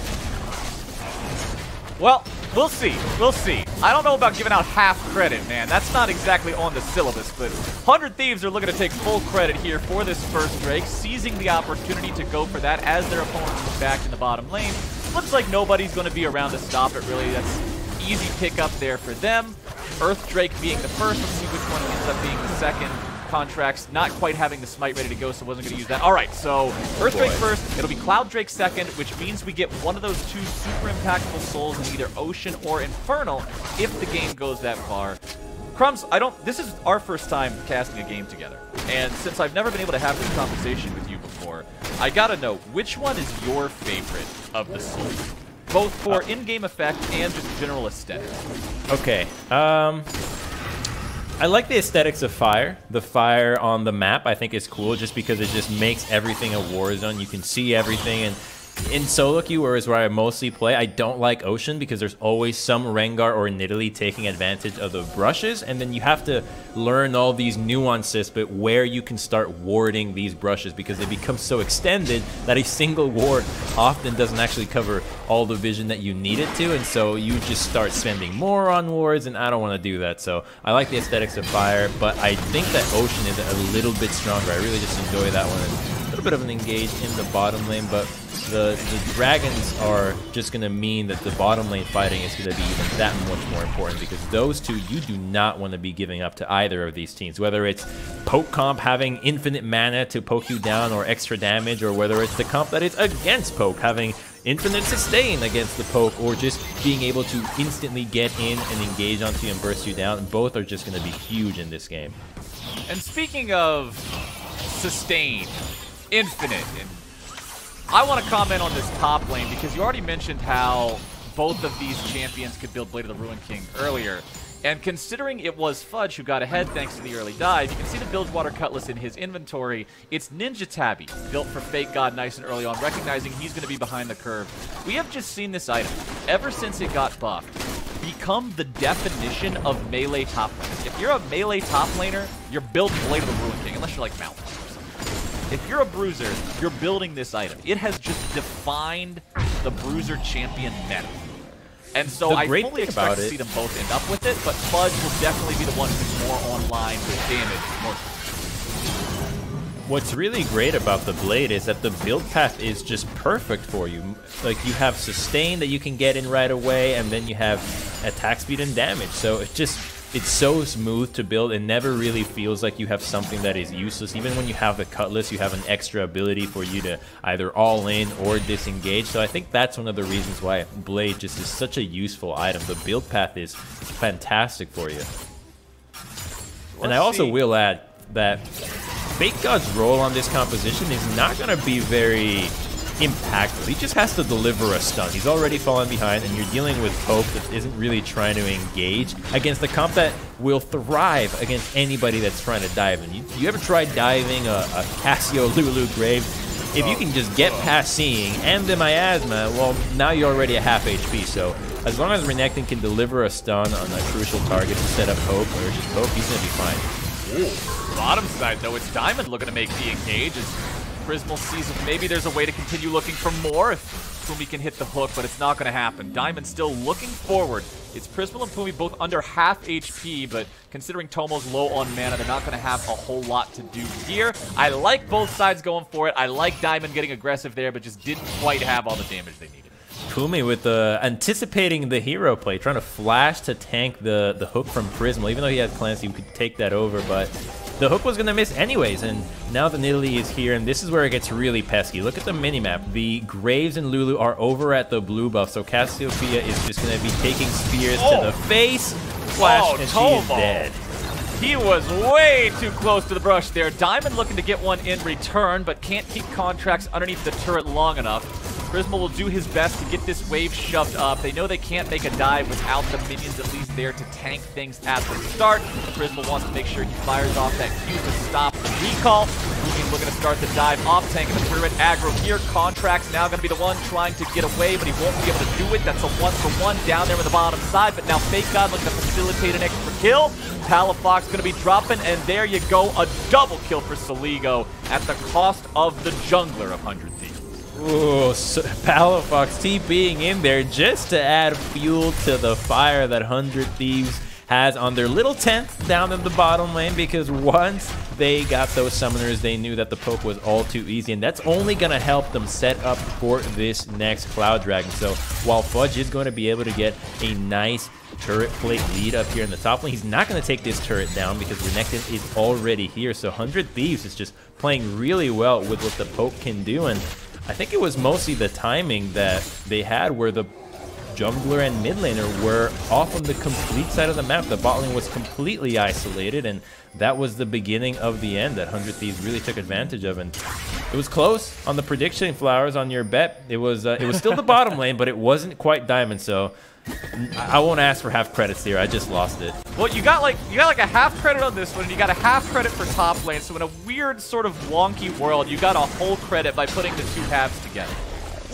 [SPEAKER 1] Well, we'll see. We'll see. I don't know about giving out half credit, man. That's not exactly on the syllabus, but 100 Thieves are looking to take full credit here for this first Drake, seizing the opportunity to go for that as their opponent is back in the bottom lane. Looks like nobody's going to be around to stop it, really. That's easy pickup there for them. Earth Drake being the first. Let's see which one ends up being the second. Contracts not quite having the smite ready to go, so wasn't going to use that. All right, so Earth Drake first, it'll be Cloud Drake second, which means we get one of those two super impactful souls in either Ocean or Infernal if the game goes that far. Crumbs, this is our first time casting a game together, and since I've never been able to have this conversation with you before, I gotta know, which one is your favorite of the souls? Both for in-game effect and just general aesthetic.
[SPEAKER 2] Okay, I like the aesthetics of Fire. The fire on the map I think is cool just because it just makes everything a war zone. You can see everything, and in solo queue, where I mostly play, I don't like Ocean because there's always some Rengar or Nidalee taking advantage of the brushes, and then you have to learn all these nuances, but where you can start warding these brushes because they become so extended that a single ward often doesn't actually cover all the vision that you need it to, and so you just start spending more on wards, and I don't want to do that. So I like the aesthetics of Fire, but I think that Ocean is a little bit stronger. I really just enjoy that one. A little bit of an engage in the bottom lane, but the dragons are just going to mean that the bottom lane fighting is going to be even that much more important, because those two you do not want to be giving up to either of these teams, whether it's poke comp having infinite mana to poke you down or extra damage, or whether it's the comp that is against poke having infinite sustain against the poke, or just being able to instantly get in and engage onto you and burst you down. Both are just going to be huge in this game.
[SPEAKER 1] And speaking of sustain, infinite, and I want to comment on this top lane because you already mentioned how both of these champions could build Blade of the Ruined King earlier. And considering it was Fudge who got ahead thanks to the early dive, you can see the Bilgewater Cutlass in his inventory. It's Ninja Tabby, built for Fake God nice and early on, recognizing he's going to be behind the curve. We have just seen this item, ever since it got buffed, become the definition of melee top laner. If you're a melee top laner, you're building Blade of the Ruined King, unless you're like Mount. If you're a bruiser, you're building this item. It has just defined the bruiser champion meta. And so I fully expect to see them both end up with it, but Fudge will definitely be the one who's more online with damage.
[SPEAKER 2] What's really great about the Blade is that the build path is just perfect for you. Like, you have sustain that you can get in right away, and then you have attack speed and damage. So it's so smooth to build. It never really feels like you have something that is useless. Even when you have the Cutlass, you have an extra ability for you to either all in or disengage. So I think that's one of the reasons why Blade just is such a useful item. The build path is fantastic for you. And I also will add that Fake God's role on this composition is not going to be very impactful. He just has to deliver a stun. He's already fallen behind, and you're dealing with poke that isn't really trying to engage against the comp that will thrive against anybody that's trying to dive in. You ever tried diving a Cassio Lulu Grave? if you can just get past Seeing and the Miasma, well, now you're already at half HP. So as long as Renekton can deliver a stun on a crucial target to set up Hope, or just Hope, he's going to be fine.
[SPEAKER 1] Ooh. Bottom side, though, it's Diamond looking to make the engage as Prismal sees if maybe there's a way to continue looking for more if Pumi can hit the hook, but it's not going to happen. Diamond still looking forward. It's Prismal and Pumi both under half HP, but considering Tomo's low on mana, they're not going to have a whole lot to do here. I like both sides going for it. I like Diamond getting aggressive there, but just didn't quite have all the damage they needed.
[SPEAKER 2] Pumi with anticipating the hero play, trying to flash to tank the hook from Prismal. Even though he had Clancy, he could take that over, but the hook was going to miss anyways, and now the Nidalee is here, and this is where it gets really pesky. Look at the minimap. The Graves and Lulu are over at the blue buff, so Cassiopeia is just going to be taking spears to the face. Flash, and
[SPEAKER 1] Tomo.
[SPEAKER 2] she is dead.
[SPEAKER 1] He was way too close to the brush there. Diamond looking to get one in return, but can't keep Contracts underneath the turret long enough. Prismal will do his best to get this wave shoved up. They know they can't make a dive without the minions at least there to tank things at the start. Prismal wants to make sure he fires off that Q to stop the recall. Pumi looking to start the dive off, tanking the turret aggro here. Contracts now going to be the one trying to get away, but he won't be able to do it. That's a 1-for-1 down there on the bottom side, but now Fake God looking to facilitate an extra kill. Palafox going to be dropping, and there you go, a double kill for Soligo at the cost of the jungler of 100 Thieves.
[SPEAKER 2] Ooh, so Palafox TPing in there just to add fuel to the fire that 100 Thieves has on their little tent down in the bottom lane, because once they got those summoners, they knew that the poke was all too easy, and that's only going to help them set up for this next Cloud Dragon. So while Fudge is going to be able to get a nice turret plate lead up here in the top lane, he's not going to take this turret down because Renekton is already here. So 100 Thieves is just playing really well with what the poke can do, and I think it was mostly the timing that they had where the jungler and mid laner were off on the complete side of the map. The bot lane was completely isolated, and that was the beginning of the end that 100 Thieves really took advantage of. And it was close on the prediction, Flowers, on your bet. It was still the bottom lane, but it wasn't quite Diamond, so I won't ask for half credits here. I just lost it.
[SPEAKER 1] Well, you got like a half credit on this one, and you got a half credit for top lane. So in a weird sort of wonky world, you got a whole credit by putting the two halves together.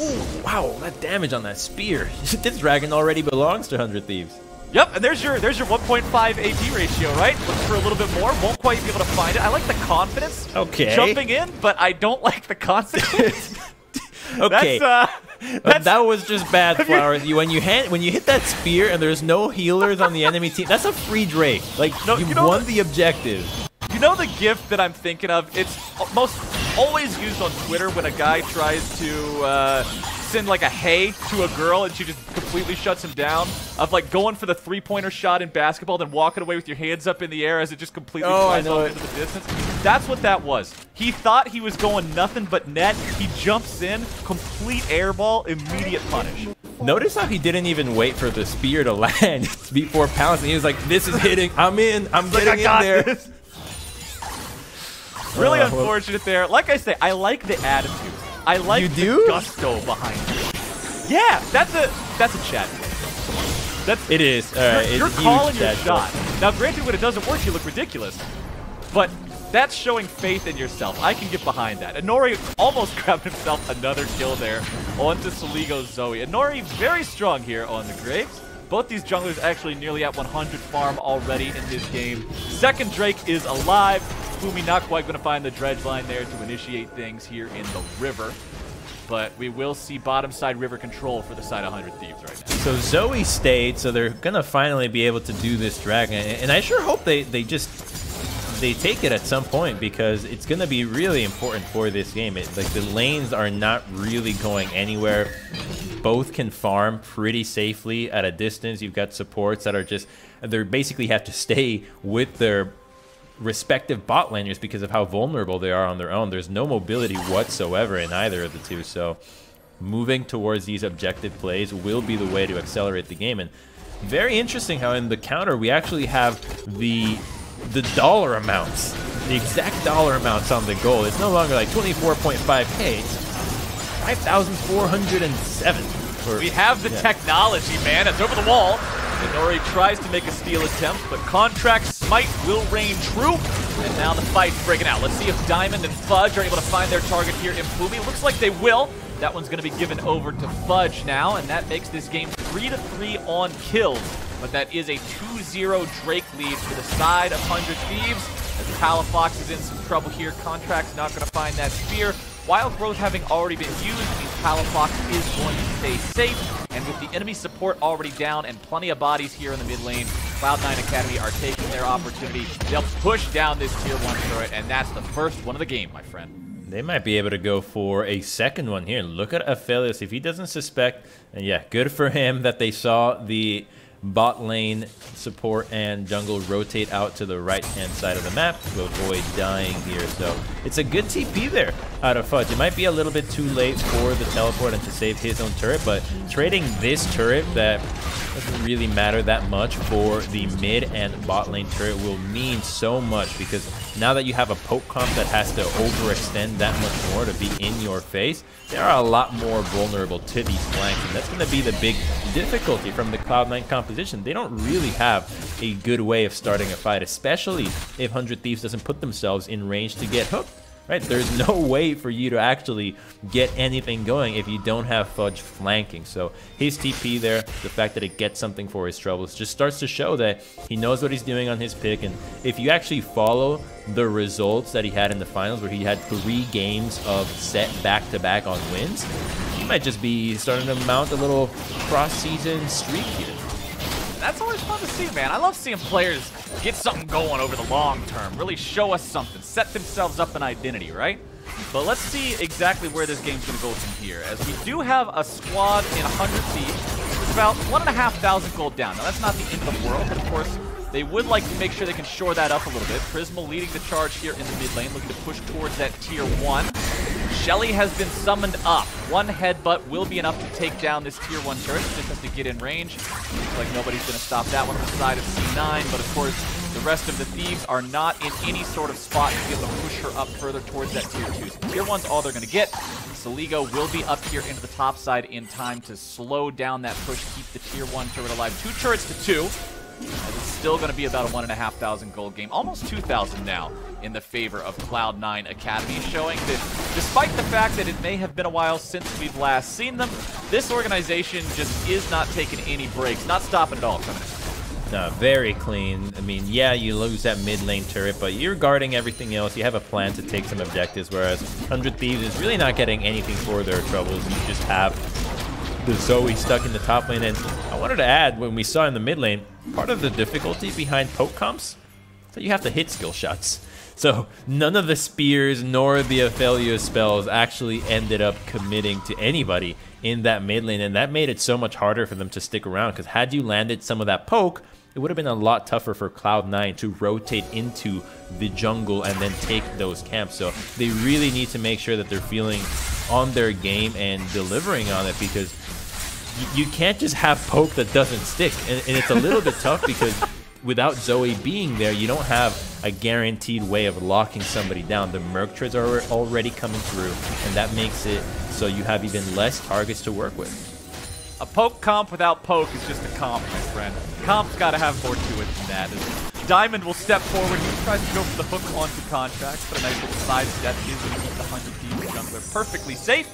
[SPEAKER 2] Ooh, wow, that damage on that spear. This dragon already belongs to 100 Thieves.
[SPEAKER 1] Yep, and there's your 1.5 AP ratio, right? Look for a little bit more. Won't quite be able to find it. I like the confidence.
[SPEAKER 2] Okay.
[SPEAKER 1] Jumping in, but I don't like the consequence.
[SPEAKER 2] Okay. That was just bad, Flowers. When you hit that spear and there's no healers on the enemy team, that's a free Drake. Like, no, you won the objective.
[SPEAKER 1] You know the GIF that I'm thinking of? It's most always used on Twitter when a guy tries to send like a hey to a girl and she just completely shuts him down. Of like going for the three-pointer shot in basketball, then walking away with your hands up in the air as it just completely flies off into the distance. That's what that was. He thought he was going nothing but net. He jumps in, complete airball, immediate punish.
[SPEAKER 2] Notice how he didn't even wait for the spear to land before pouncing. He was like, this is hitting. I'm in. I'm getting in there.
[SPEAKER 1] This. Really unfortunate there. Like I say, I like the attitude. I like the gusto behind it. Yeah, that's a chat.
[SPEAKER 2] It is. All right,
[SPEAKER 1] you're calling your shot. Now, granted, when it doesn't work, you look ridiculous. But that's showing faith in yourself. I can get behind that. Inori almost grabbed himself another kill there onto Soligo's Zoe. Inori very strong here on the Graves. Both these junglers actually nearly at 100 farm already in this game. Second Drake is alive. Pumi not quite going to find the dredge line there to initiate things here in the river. But we will see bottom side river control for the side 100 Thieves right now.
[SPEAKER 2] So Zoe stayed, so they're going to finally be able to do this dragon. And I sure hope they take it at some point, because it's going to be really important for this game. Like, the lanes are not really going anywhere. Both can farm pretty safely at a distance. You've got supports that are just, they basically have to stay with their respective bot laners because of how vulnerable they are on their own. There's no mobility whatsoever in either of the two. So moving towards these objective plays will be the way to accelerate the game. And very interesting how in the counter we actually have the dollar amounts, the exact dollar amounts on the goal. It's no longer like 24.5k, it's 5,407.
[SPEAKER 1] We have the technology, man. It's over the wall. Inori tries to make a steal attempt, but Contracts smite will reign true. And now the fight's breaking out. Let's see if Diamond and Fudge are able to find their target here in Fumi. Looks like they will. That one's going to be given over to Fudge now, and that makes this game 3-3 on kills. But that is a 2-0 Drake lead for the side of 100 Thieves. As Palafox is in some trouble here. Contract's not going to find that spear. Wild Growth having already been used means Palafox is going to stay safe. And with the enemy support already down and plenty of bodies here in the mid lane, Cloud9 Academy are taking their opportunity. They'll push down this tier 1 turret, and that's the first one of the game, my friend.
[SPEAKER 2] They might be able to go for a second one here. Look at Aphelios. If he doesn't suspect, and yeah, good for him that they saw the bot lane support and jungle rotate out to the right-hand side of the map to avoid dying here. So it's a good TP there out of Fudge. It might be a little bit too late for the teleport and to save his own turret, but trading this turret that doesn't really matter that much for the mid and bot lane turret will mean so much, because now that you have a poke comp that has to overextend that much more to be in your face, they are a lot more vulnerable to these flanks, and that's going to be the big difficulty from the Cloud9 composition. They don't really have a good way of starting a fight, especially if 100 Thieves doesn't put themselves in range to get hooked. Right? There's no way for you to actually get anything going if you don't have Fudge flanking. So his TP there, the fact that it gets something for his troubles, just starts to show that he knows what he's doing on his pick. And if you actually follow the results that he had in the finals, where he had 3 games of set back-to-back on wins, he might just be starting to mount a little cross-season streak here.
[SPEAKER 1] That's always fun to see, man. I love seeing players get something going over the long term, really show us something, set themselves up an identity, right? But let's see exactly where this game's going to go from here, as we do have a squad in 100 Thieves. It's about 1,500 gold down. Now, that's not the end of the world, but of course, they would like to make sure they can shore that up a little bit. Prismal leading the charge here in the mid lane, looking to push towards that tier 1. Shelly has been summoned up. One headbutt will be enough to take down this tier 1 turret. Just has to get in range. Looks like nobody's going to stop that one on the side of C9, but of course, the rest of the Thieves are not in any sort of spot to be able to push her up further towards that tier 2. So tier 1's all they're going to get. Soligo will be up here into the top side in time to slow down that push, keep the tier 1 turret alive. 2 turrets to 2. As it's still going to be about a 1,500 gold game, almost 2,000 now in the favor of Cloud9 Academy, showing that despite the fact that it may have been a while since we've last seen them, this organization just is not taking any breaks, not stopping at all coming in.
[SPEAKER 2] No, very clean. I mean, yeah, you lose that mid lane turret, but you're guarding everything else. You have a plan to take some objectives, whereas 100 Thieves is really not getting anything for their troubles. You just have the Zoe stuck in the top lane. And I wanted to add, when we saw in the mid lane, part of the difficulty behind poke comps is that you have to hit skill shots. So none of the spears nor the Aphelios spells actually ended up committing to anybody in that mid lane, and that made it so much harder for them to stick around, because had you landed some of that poke, it would have been a lot tougher for Cloud9 to rotate into the jungle and then take those camps. So they really need to make sure that they're feeling on their game and delivering on it, because you can't just have poke that doesn't stick. And it's a little bit tough, because without Zoe being there, you don't have a guaranteed way of locking somebody down. The Merc treads are already coming through, and that makes it so you have even less targets to work with.
[SPEAKER 1] A poke comp without poke is just a comp, my friend. Comp's got to have more to it than that. As Diamond will step forward. He tries to go for the hook onto Contracts, but a nice little side step is going to keep the 100 Thieves jungler perfectly safe.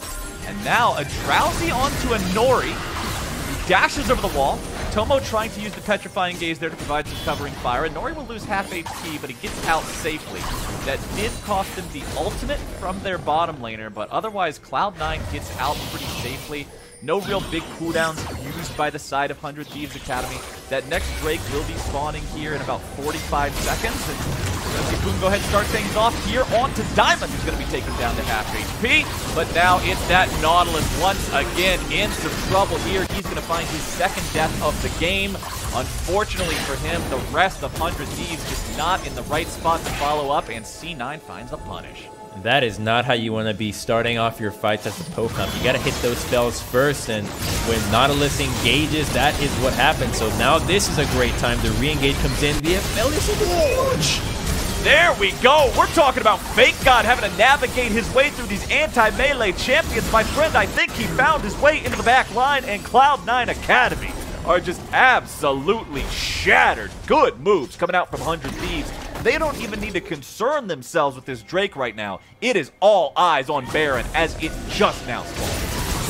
[SPEAKER 1] And now a Drowsy onto a Nori. He dashes over the wall. Tomo trying to use the Petrifying Gaze there to provide some covering fire. And Nori will lose half HP, but he gets out safely. That did cost them the ultimate from their bottom laner, but otherwise Cloud9 gets out pretty safely. No real big cooldowns used by the side of 100 Thieves Academy. That next Drake will be spawning here in about 45 seconds. And let's see Boom go ahead and start things off here onto Diamond, who's going to be taken down to half HP. But now it's that Nautilus once again in some trouble here. He's going to find his second death of the game. Unfortunately for him, the rest of 100 Thieves just not in the right spot to follow up, and C9 finds a punish.
[SPEAKER 2] That is not how you want to be starting off your fights as a poke comp. You got to hit those spells first, and when Nautilus engages, that is what happens. So now this is a great time. The re-engage comes in. The Aphelios is huge.
[SPEAKER 1] There we go. We're talking about Fake God having to navigate his way through these anti-melee champions. My friend, I think he found his way into the back line, and Cloud9 Academy are just absolutely shattered. Good moves coming out from 100 Thieves. They don't even need to concern themselves with this Drake right now. It is all eyes on Baron as it just now spawned.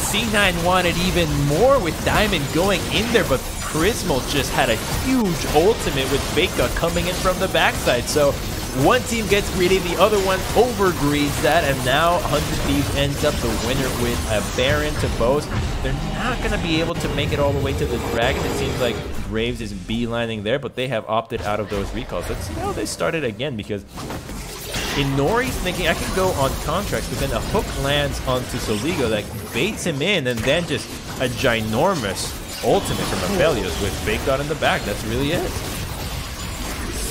[SPEAKER 2] C9 wanted even more with Diamond going in there, but Prismal just had a huge ultimate with Fake God coming in from the backside. So one team gets greedy, the other one overgreeds that, and now 100 Thieves ends up the winner with a Baron to boast. They're not going to be able to make it all the way to the Dragon. It seems like Graves is beelining there, but they have opted out of those recalls. Let's see how they started again, because Inori's thinking, I can go on contracts, but then a hook lands onto Soligo that baits him in, and then just a ginormous ultimate from Aphelios with Fake God in the back. That's really it.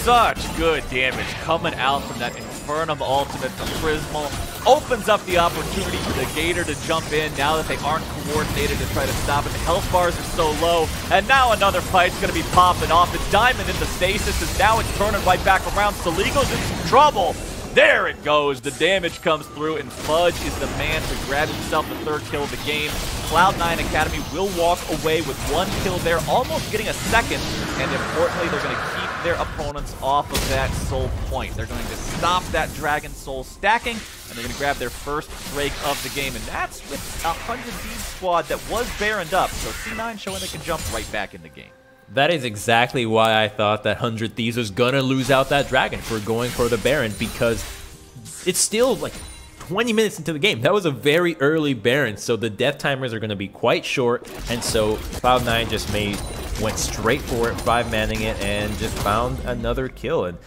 [SPEAKER 1] Such good damage coming out from that Infernum ultimate from Prismal. Opens up the opportunity for the Gator to jump in now that they aren't coordinated to try to stop it. The health bars are so low, and now another fight's going to be popping off. The Diamond in the stasis, and now it's turning right back around. Soligo's in some trouble. There it goes. The damage comes through, and Fudge is the man to grab himself the third kill of the game. Cloud9 Academy will walk away with one kill there, almost getting a second, and importantly, they're going to keep their opponents off of that soul point. They're going to stop that Dragon Soul stacking, and they're going to grab their first Drake of the game, and that's with a 100 Thieves squad that was baroned up, so C9 showing they can jump right back in the game.
[SPEAKER 2] That is exactly why I thought that 100 Thieves was going to lose out that Dragon for going for the Baron, because it's still like 20 minutes into the game. That was a very early Baron, so the death timers are going to be quite short, and so Cloud9 just went straight for it, 5-manning it, and just found another kill. And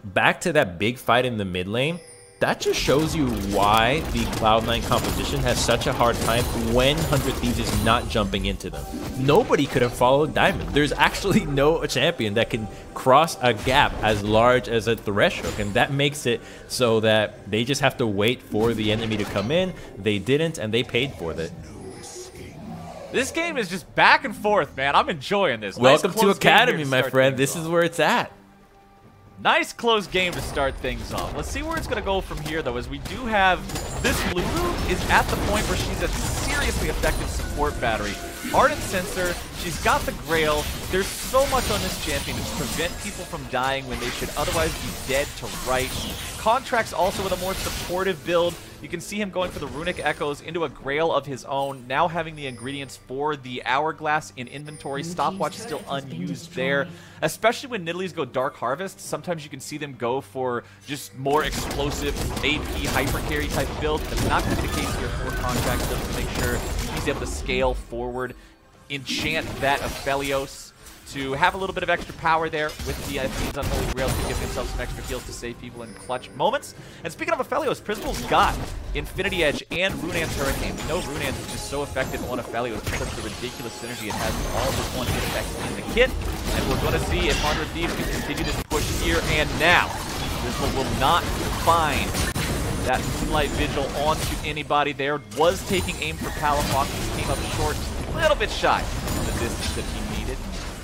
[SPEAKER 2] back to that big fight in the mid lane, that just shows you why the Cloud9 competition has such a hard time when 100 Thieves is not jumping into them. Nobody could have followed Diamond. There's actually no champion that can cross a gap as large as a Thresh Hook, and that makes it so that they just have to wait for the enemy to come in. They didn't, and they paid for it.
[SPEAKER 1] This game is just back and forth, man. I'm enjoying this.
[SPEAKER 2] Welcome
[SPEAKER 1] nice
[SPEAKER 2] to Academy,
[SPEAKER 1] to
[SPEAKER 2] my friend. This
[SPEAKER 1] off.
[SPEAKER 2] is where it's at.
[SPEAKER 1] Nice close game to start things off. Let's see where it's going to go from here, though, as we do have this Lulu is at the point where she's a seriously effective support battery. Ardent Sensor, she's got the Grail. There's so much on this champion to prevent people from dying when they should otherwise be dead to rights. Contracts also with a more supportive build. You can see him going for the Runic Echoes into a Grail of his own, now having the ingredients for the Hourglass in inventory. Stopwatch still unused there, especially when Nidalees go Dark Harvest. Sometimes you can see them go for just more explosive AP hyper carry type build. That's not going to be the case here for Contracts, just to make sure he's able to scale forward, enchant that Aphelios to have a little bit of extra power there with the Fiend's Unholy Grail to give himself some extra heals to save people in clutch moments. And speaking of Aphelios, Prismal's got Infinity Edge and Runaan's Hurricane. We know Runaan's is just so effective on Aphelios because of the ridiculous synergy it has with all of the one-hit effects in the kit. And we're going to see if 100 Thieves can continue this push here and now. Prismal will not find that Moonlight Vigil onto anybody there. Was taking aim for Palafox, came up short, a little bit shy of the distance that he needed.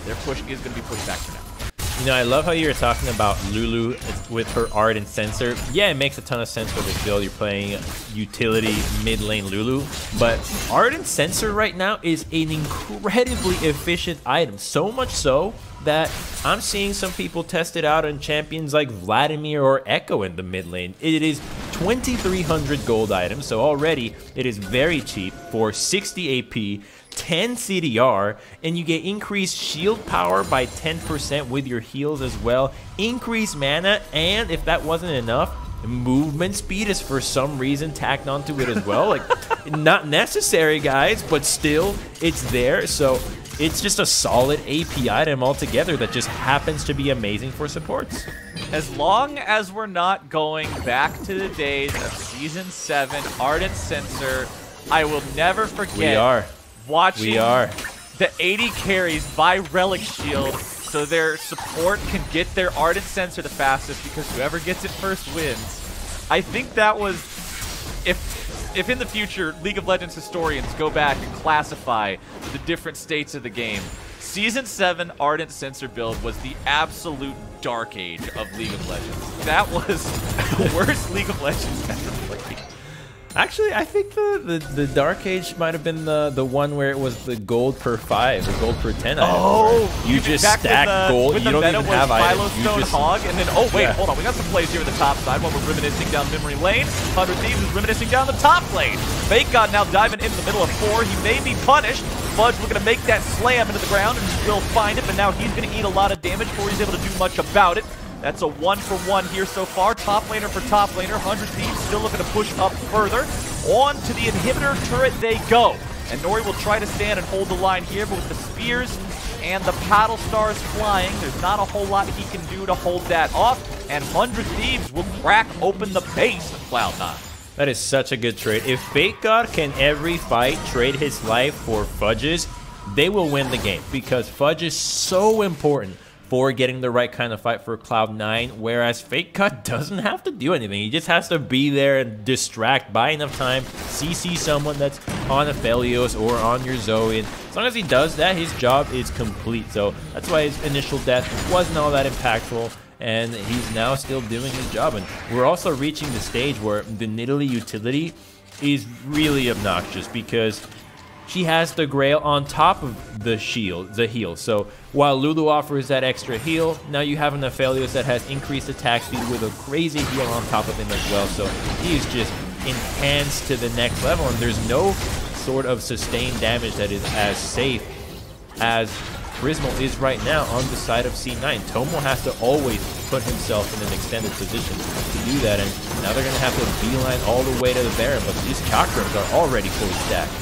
[SPEAKER 1] Their push is going to be pushed back for now.
[SPEAKER 2] You know, I love how you're talking about Lulu with her Ardent Sensor. Yeah, it makes a ton of sense for this build. You're playing utility mid lane Lulu, but Ardent Sensor right now is an incredibly efficient item. So much so that I'm seeing some people test it out on champions like Vladimir or Echo in the mid lane. It is 2,300 gold items, so already it is very cheap for 60 AP, 10 CDR, and you get increased shield power by 10% with your heals as well, increased mana, and if that wasn't enough, movement speed is for some reason tacked onto it as well. Like, not necessary, guys, but still, it's there. So it's just a solid AP item altogether that just happens to be amazing for supports.
[SPEAKER 1] As long as we're not going back to the days of Season 7, Ardent Sensor, I will never forget watching the 80 carries by Relic Shield so their support can get their Ardent Sensor the fastest, because whoever gets it first wins. I think that was, if in the future League of Legends historians go back and classify the different states of the game, Season 7 Ardent Sensor build was the absolute dark age of League of Legends. That was the worst League of Legends ever played.
[SPEAKER 2] Actually, I think the Dark Age might have been the one where it was the gold per 5 or gold per 10 items.
[SPEAKER 1] Oh,
[SPEAKER 2] you just stack gold. You don't even have items. You just
[SPEAKER 1] Hog, and then wait, hold on. We got some plays here at the top side while we're reminiscing down memory lane. 100 Thieves is reminiscing down the top lane. Fake God now diving into the middle of 4. He may be punished. Fudge looking to make that slam into the ground and will find it, but now he's going to eat a lot of damage before he's able to do much about it. That's a 1-for-1 here so far. Top laner for top laner. 100 Thieves still looking to push up further. On to the inhibitor turret they go. And Nori will try to stand and hold the line here, but with the spears and the paddle stars flying, there's not a whole lot he can do to hold that off. And 100 Thieves will crack open the base of Cloud9.
[SPEAKER 2] That is such a good trade. If Fake God can every fight trade his life for Fudge's, they will win the game because Fudge is so important for getting the right kind of fight for Cloud9, whereas Fake God doesn't have to do anything. He just has to be there and distract, buy enough time, CC someone that's on Aphelios or on your Zoe. And as long as he does that, his job is complete. So that's why his initial death wasn't all that impactful, and he's now still doing his job. And we're also reaching the stage where the Nidalee utility is really obnoxious because she has the Grail on top of the shield, the heal. So while Lulu offers that extra heal, now you have an Aphelios that has increased attack speed with a crazy heal on top of him as well. So he's just enhanced to the next level, and there's no sort of sustained damage that is as safe as Prismal is right now on the side of C9. Tomo has to always put himself in an extended position to do that, and now they're going to have to beeline all the way to the Baron, but these chakrams are already fully stacked.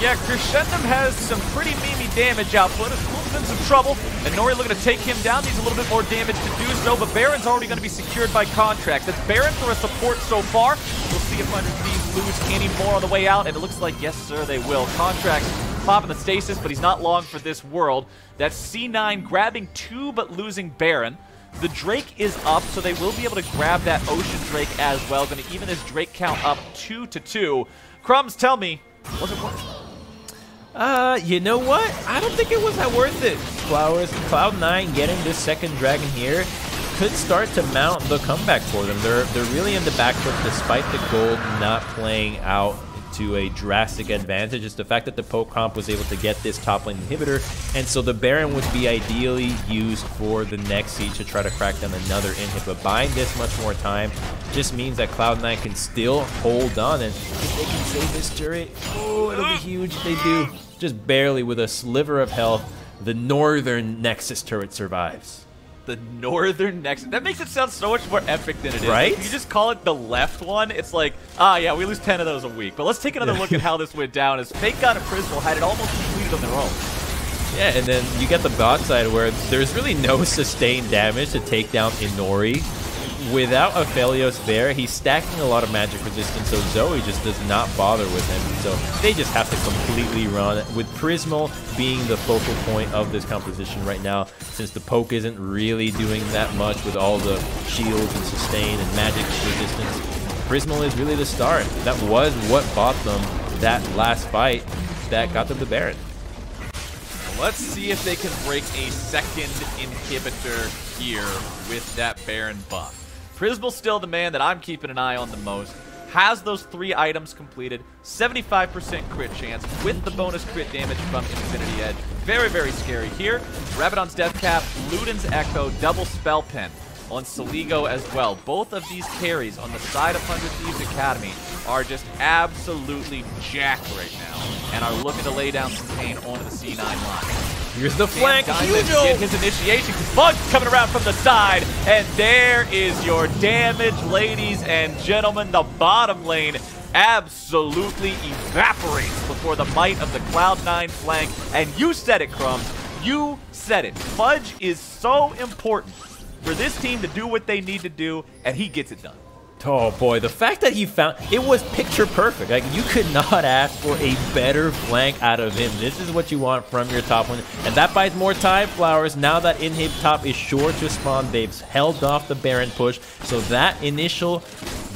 [SPEAKER 1] Yeah, Crescendum has some pretty memey damage output. It's in some trouble, and Nori looking to take him down. Needs a little bit more damage to do so, but Baron's already going to be secured by contract. That's Baron for a support so far. We'll see if 100 Thieves lose any more on the way out, and it looks like, yes, sir, they will. Contract popping the stasis, but he's not long for this world. That's C9 grabbing 2, but losing Baron. The Drake is up, so they will be able to grab that Ocean Drake as well. Going to even this Drake count up 2-2. Crumbs, tell me, was it worth it?
[SPEAKER 2] You know what? I don't think it was that worth it. Flowers, Cloud9 getting this second dragon here could start to mount the comeback for them. They're really in the back foot despite the gold not playing out to a drastic advantage. It's the fact that the poke comp was able to get this top lane inhibitor, and so the Baron would be ideally used for the next siege to try to crack down another inhib. But buying this much more time just means that Cloud9 can still hold on, and if they can save this turret, oh, it'll be huge if they do. Just barely with a sliver of health, the Northern Nexus turret survives.
[SPEAKER 1] The Northern Nexus. That makes it sound so much more epic than it is.
[SPEAKER 2] Right?
[SPEAKER 1] If you just call it the left one, it's like, ah, yeah, we lose 10 of those a week. But let's take another look at how this went down, as Fake God and Prismal had it almost completed on their own.
[SPEAKER 2] Yeah, and then you get the bot side where there's really no sustained damage to take down Inori. Without Aphelios there, he's stacking a lot of magic resistance, so Zoe just does not bother with him. So they just have to completely run, with Prismal being the focal point of this composition right now, since the poke isn't really doing that much with all the shields and sustain and magic resistance. Prismal is really the star. That was what bought them that last fight that got them the Baron.
[SPEAKER 1] Let's see if they can break a second inhibitor here with that Baron buff. Prismal's still the man that I'm keeping an eye on the most. Has those 3 items completed, 75% crit chance with the bonus crit damage from Infinity Edge. Very, very scary here. Rabadon's Death Cap, Luden's Echo, double Spell Pen on Saligo as well. Both of these carries on the side of 100 Thieves Academy are just absolutely jacked right now and are looking to lay down some pain onto the C9 line.
[SPEAKER 2] Here's the flank,
[SPEAKER 1] get his initiation, because Bug's coming around from the side, and there is your damage, ladies and gentlemen. The bottom lane absolutely evaporates before the might of the Cloud9 flank, and you said it, Crumbs. You said it. Fudge is so important for this team to do what they need to do, and he gets it done.
[SPEAKER 2] Oh boy, the fact that he found it was picture perfect. Like, you could not ask for a better flank out of him. This is what you want from your top lane, and that buys more time, Flowers. Now that inhib top is sure to spawn, they've held off the Baron push, so that initial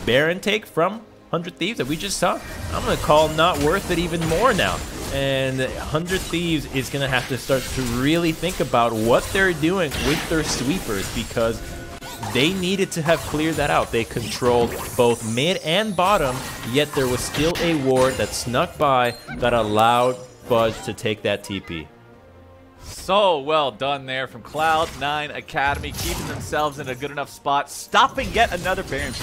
[SPEAKER 2] Baron take from 100 Thieves that we just saw, I'm gonna call not worth it even more now. And 100 Thieves is gonna have to start to really think about what they're doing with their sweepers, because they needed to have cleared that out. They controlled both mid and bottom, yet there was still a ward that snuck by that allowed Fudge to take that TP.
[SPEAKER 1] So well done there from Cloud9 Academy, keeping themselves in a good enough spot, stopping yet another Baron.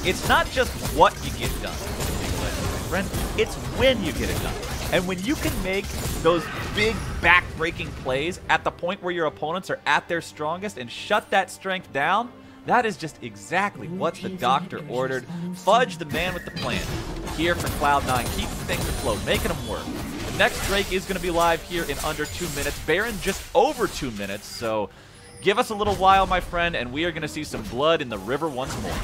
[SPEAKER 1] It's not just what you get done, my friend, it's when you get it done. And when you can make those big back-breaking plays at the point where your opponents are at their strongest and shut that strength down, that is just exactly what the doctor ordered. Fudge, the man with the plan, here for Cloud9, keeping things afloat, making them work. The next Drake is going to be live here in under 2 minutes. Baron just over 2 minutes, so give us a little while, my friend, and we are going to see some blood in the river once more.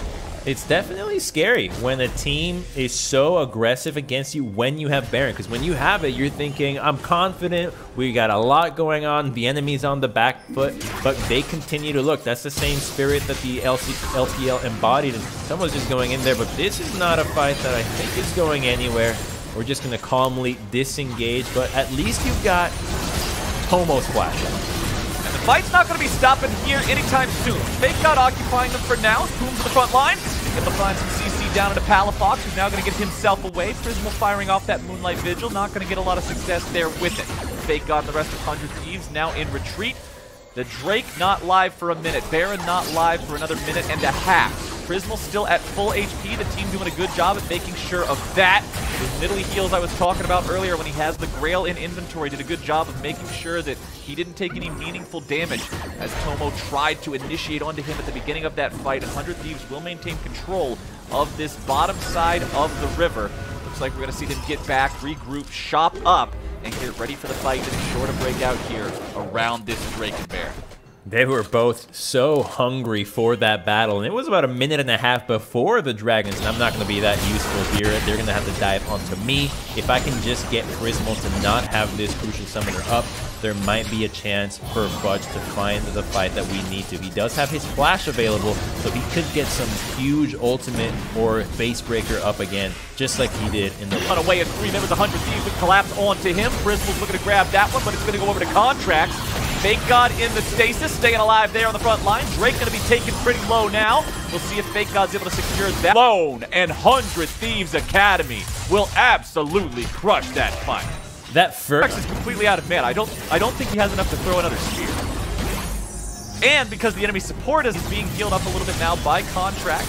[SPEAKER 2] It's definitely scary when a team is so aggressive against you when you have Baron, because when you have it, you're thinking, I'm confident, we got a lot going on, the enemy's on the back foot, but they continue to look. That's the same spirit that the LPL embodied, and someone's just going in there, but this is not a fight that I think is going anywhere. We're just going to calmly disengage, but at least you've got Tomo's flash.
[SPEAKER 1] And the fight's not going to be stopping here anytime soon. FakeGod occupying them for now. Boom to the front line. Able to find some CC down into Palafox, who's now going to get himself away. Prismal firing off that Moonlight Vigil. Not going to get a lot of success there with it. FakeGod and the rest of 100 Thieves now in retreat. The Drake not live for a minute. Baron not live for another minute and a half. Prismal still at full HP. The team doing a good job at making sure of that. Those Nidalee heals I was talking about earlier when he has the Grail in inventory did a good job of making sure that he didn't take any meaningful damage as Tomo tried to initiate onto him at the beginning of that fight. 100 Thieves will maintain control of this bottom side of the river. Looks like we're going to see them get back, regroup, shop up, and get ready for the fight that is sure to break out here around this Drake and Bear.
[SPEAKER 2] They were both so hungry for that battle, and it was about a minute and a half before the Dragons, and I'm not going to be that useful here. They're going to have to dive onto me. If I can just get Prismal to not have this Crucial Summoner up, there might be a chance for Fudge to find the fight that we need to. He does have his flash available, so he could get some huge ultimate or face breaker up again, just like he did in the
[SPEAKER 1] run away as 3 members, 100 Thieves would collapse onto him. Prismal's looking to grab that one, but it's going to go over to Contracts. FakeGod in the stasis, staying alive there on the front line. Drake going to be taken pretty low now. We'll see if FakeGod's able to secure that. Lone and 100 Thieves Academy will absolutely crush that fight.
[SPEAKER 2] That first
[SPEAKER 1] is completely out of mana. I don't think he has enough to throw another spear. And because the enemy support is being healed up a little bit now by Contract.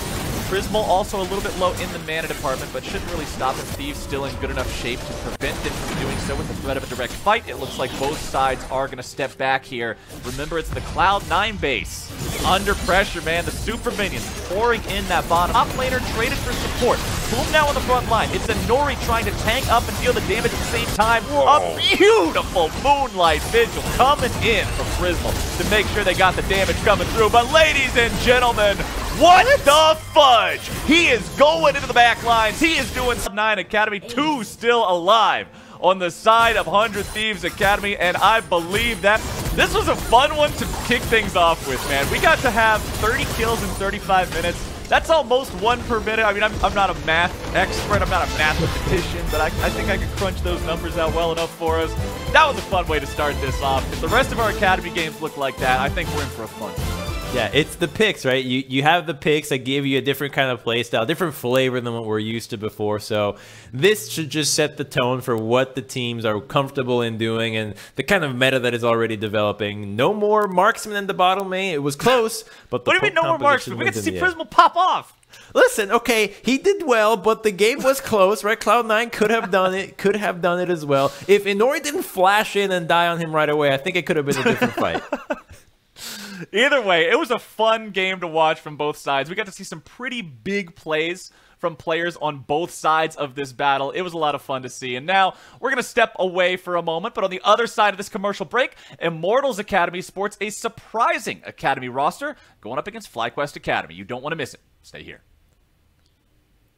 [SPEAKER 1] Prismal also a little bit low in the mana department, but shouldn't really stop him. Thieves still in good enough shape to prevent him from doing so with the threat of a direct fight. It looks like both sides are going to step back here. Remember, it's the Cloud9 base. Under pressure, man. The super minions pouring in that bottom. Top laner traded for support. Boom now on the front line. It's a Nori trying to tank up and deal the damage at the same time. Whoa. A beautiful Moonlight Vigil coming in from Prismal to make sure they got the damage coming through. But ladies and gentlemen, what the fudge? He is going into the back lines. He is doing 9 Academy. 2 still alive on the side of 100 Thieves Academy, and I believe that this was a fun one to kick things off with, man. We got to have 30 kills in 35 minutes. That's almost 1 per minute. I mean, I'm not a math expert. I'm not a mathematician, but I think I could crunch those numbers out well enough for us. That was a fun way to start this off. If the rest of our Academy games look like that, I think we're in for a fun one.
[SPEAKER 2] Yeah, it's the picks, right? You have the picks that give you a different kind of play style, different flavor than what we're used to before. So this should just set the tone for what the teams are comfortable in doing and the kind of meta that is already developing. No more marksman in the bottom lane. It was close, but the
[SPEAKER 1] what do you mean no more marksman? We get to see Prismal pop off.
[SPEAKER 2] Listen, okay, he did well, but the game was close, right? Cloud9 could have done it as well. If Inori didn't flash in and die on him right away, I think it could have been a different fight.
[SPEAKER 1] Either way, it was a fun game to watch from both sides. We got to see some pretty big plays from players on both sides of this battle. It was a lot of fun to see. And now we're going to step away for a moment. But on the other side of this commercial break, Immortals Academy sports a surprising Academy roster going up against FlyQuest Academy. You don't want to miss it. Stay here.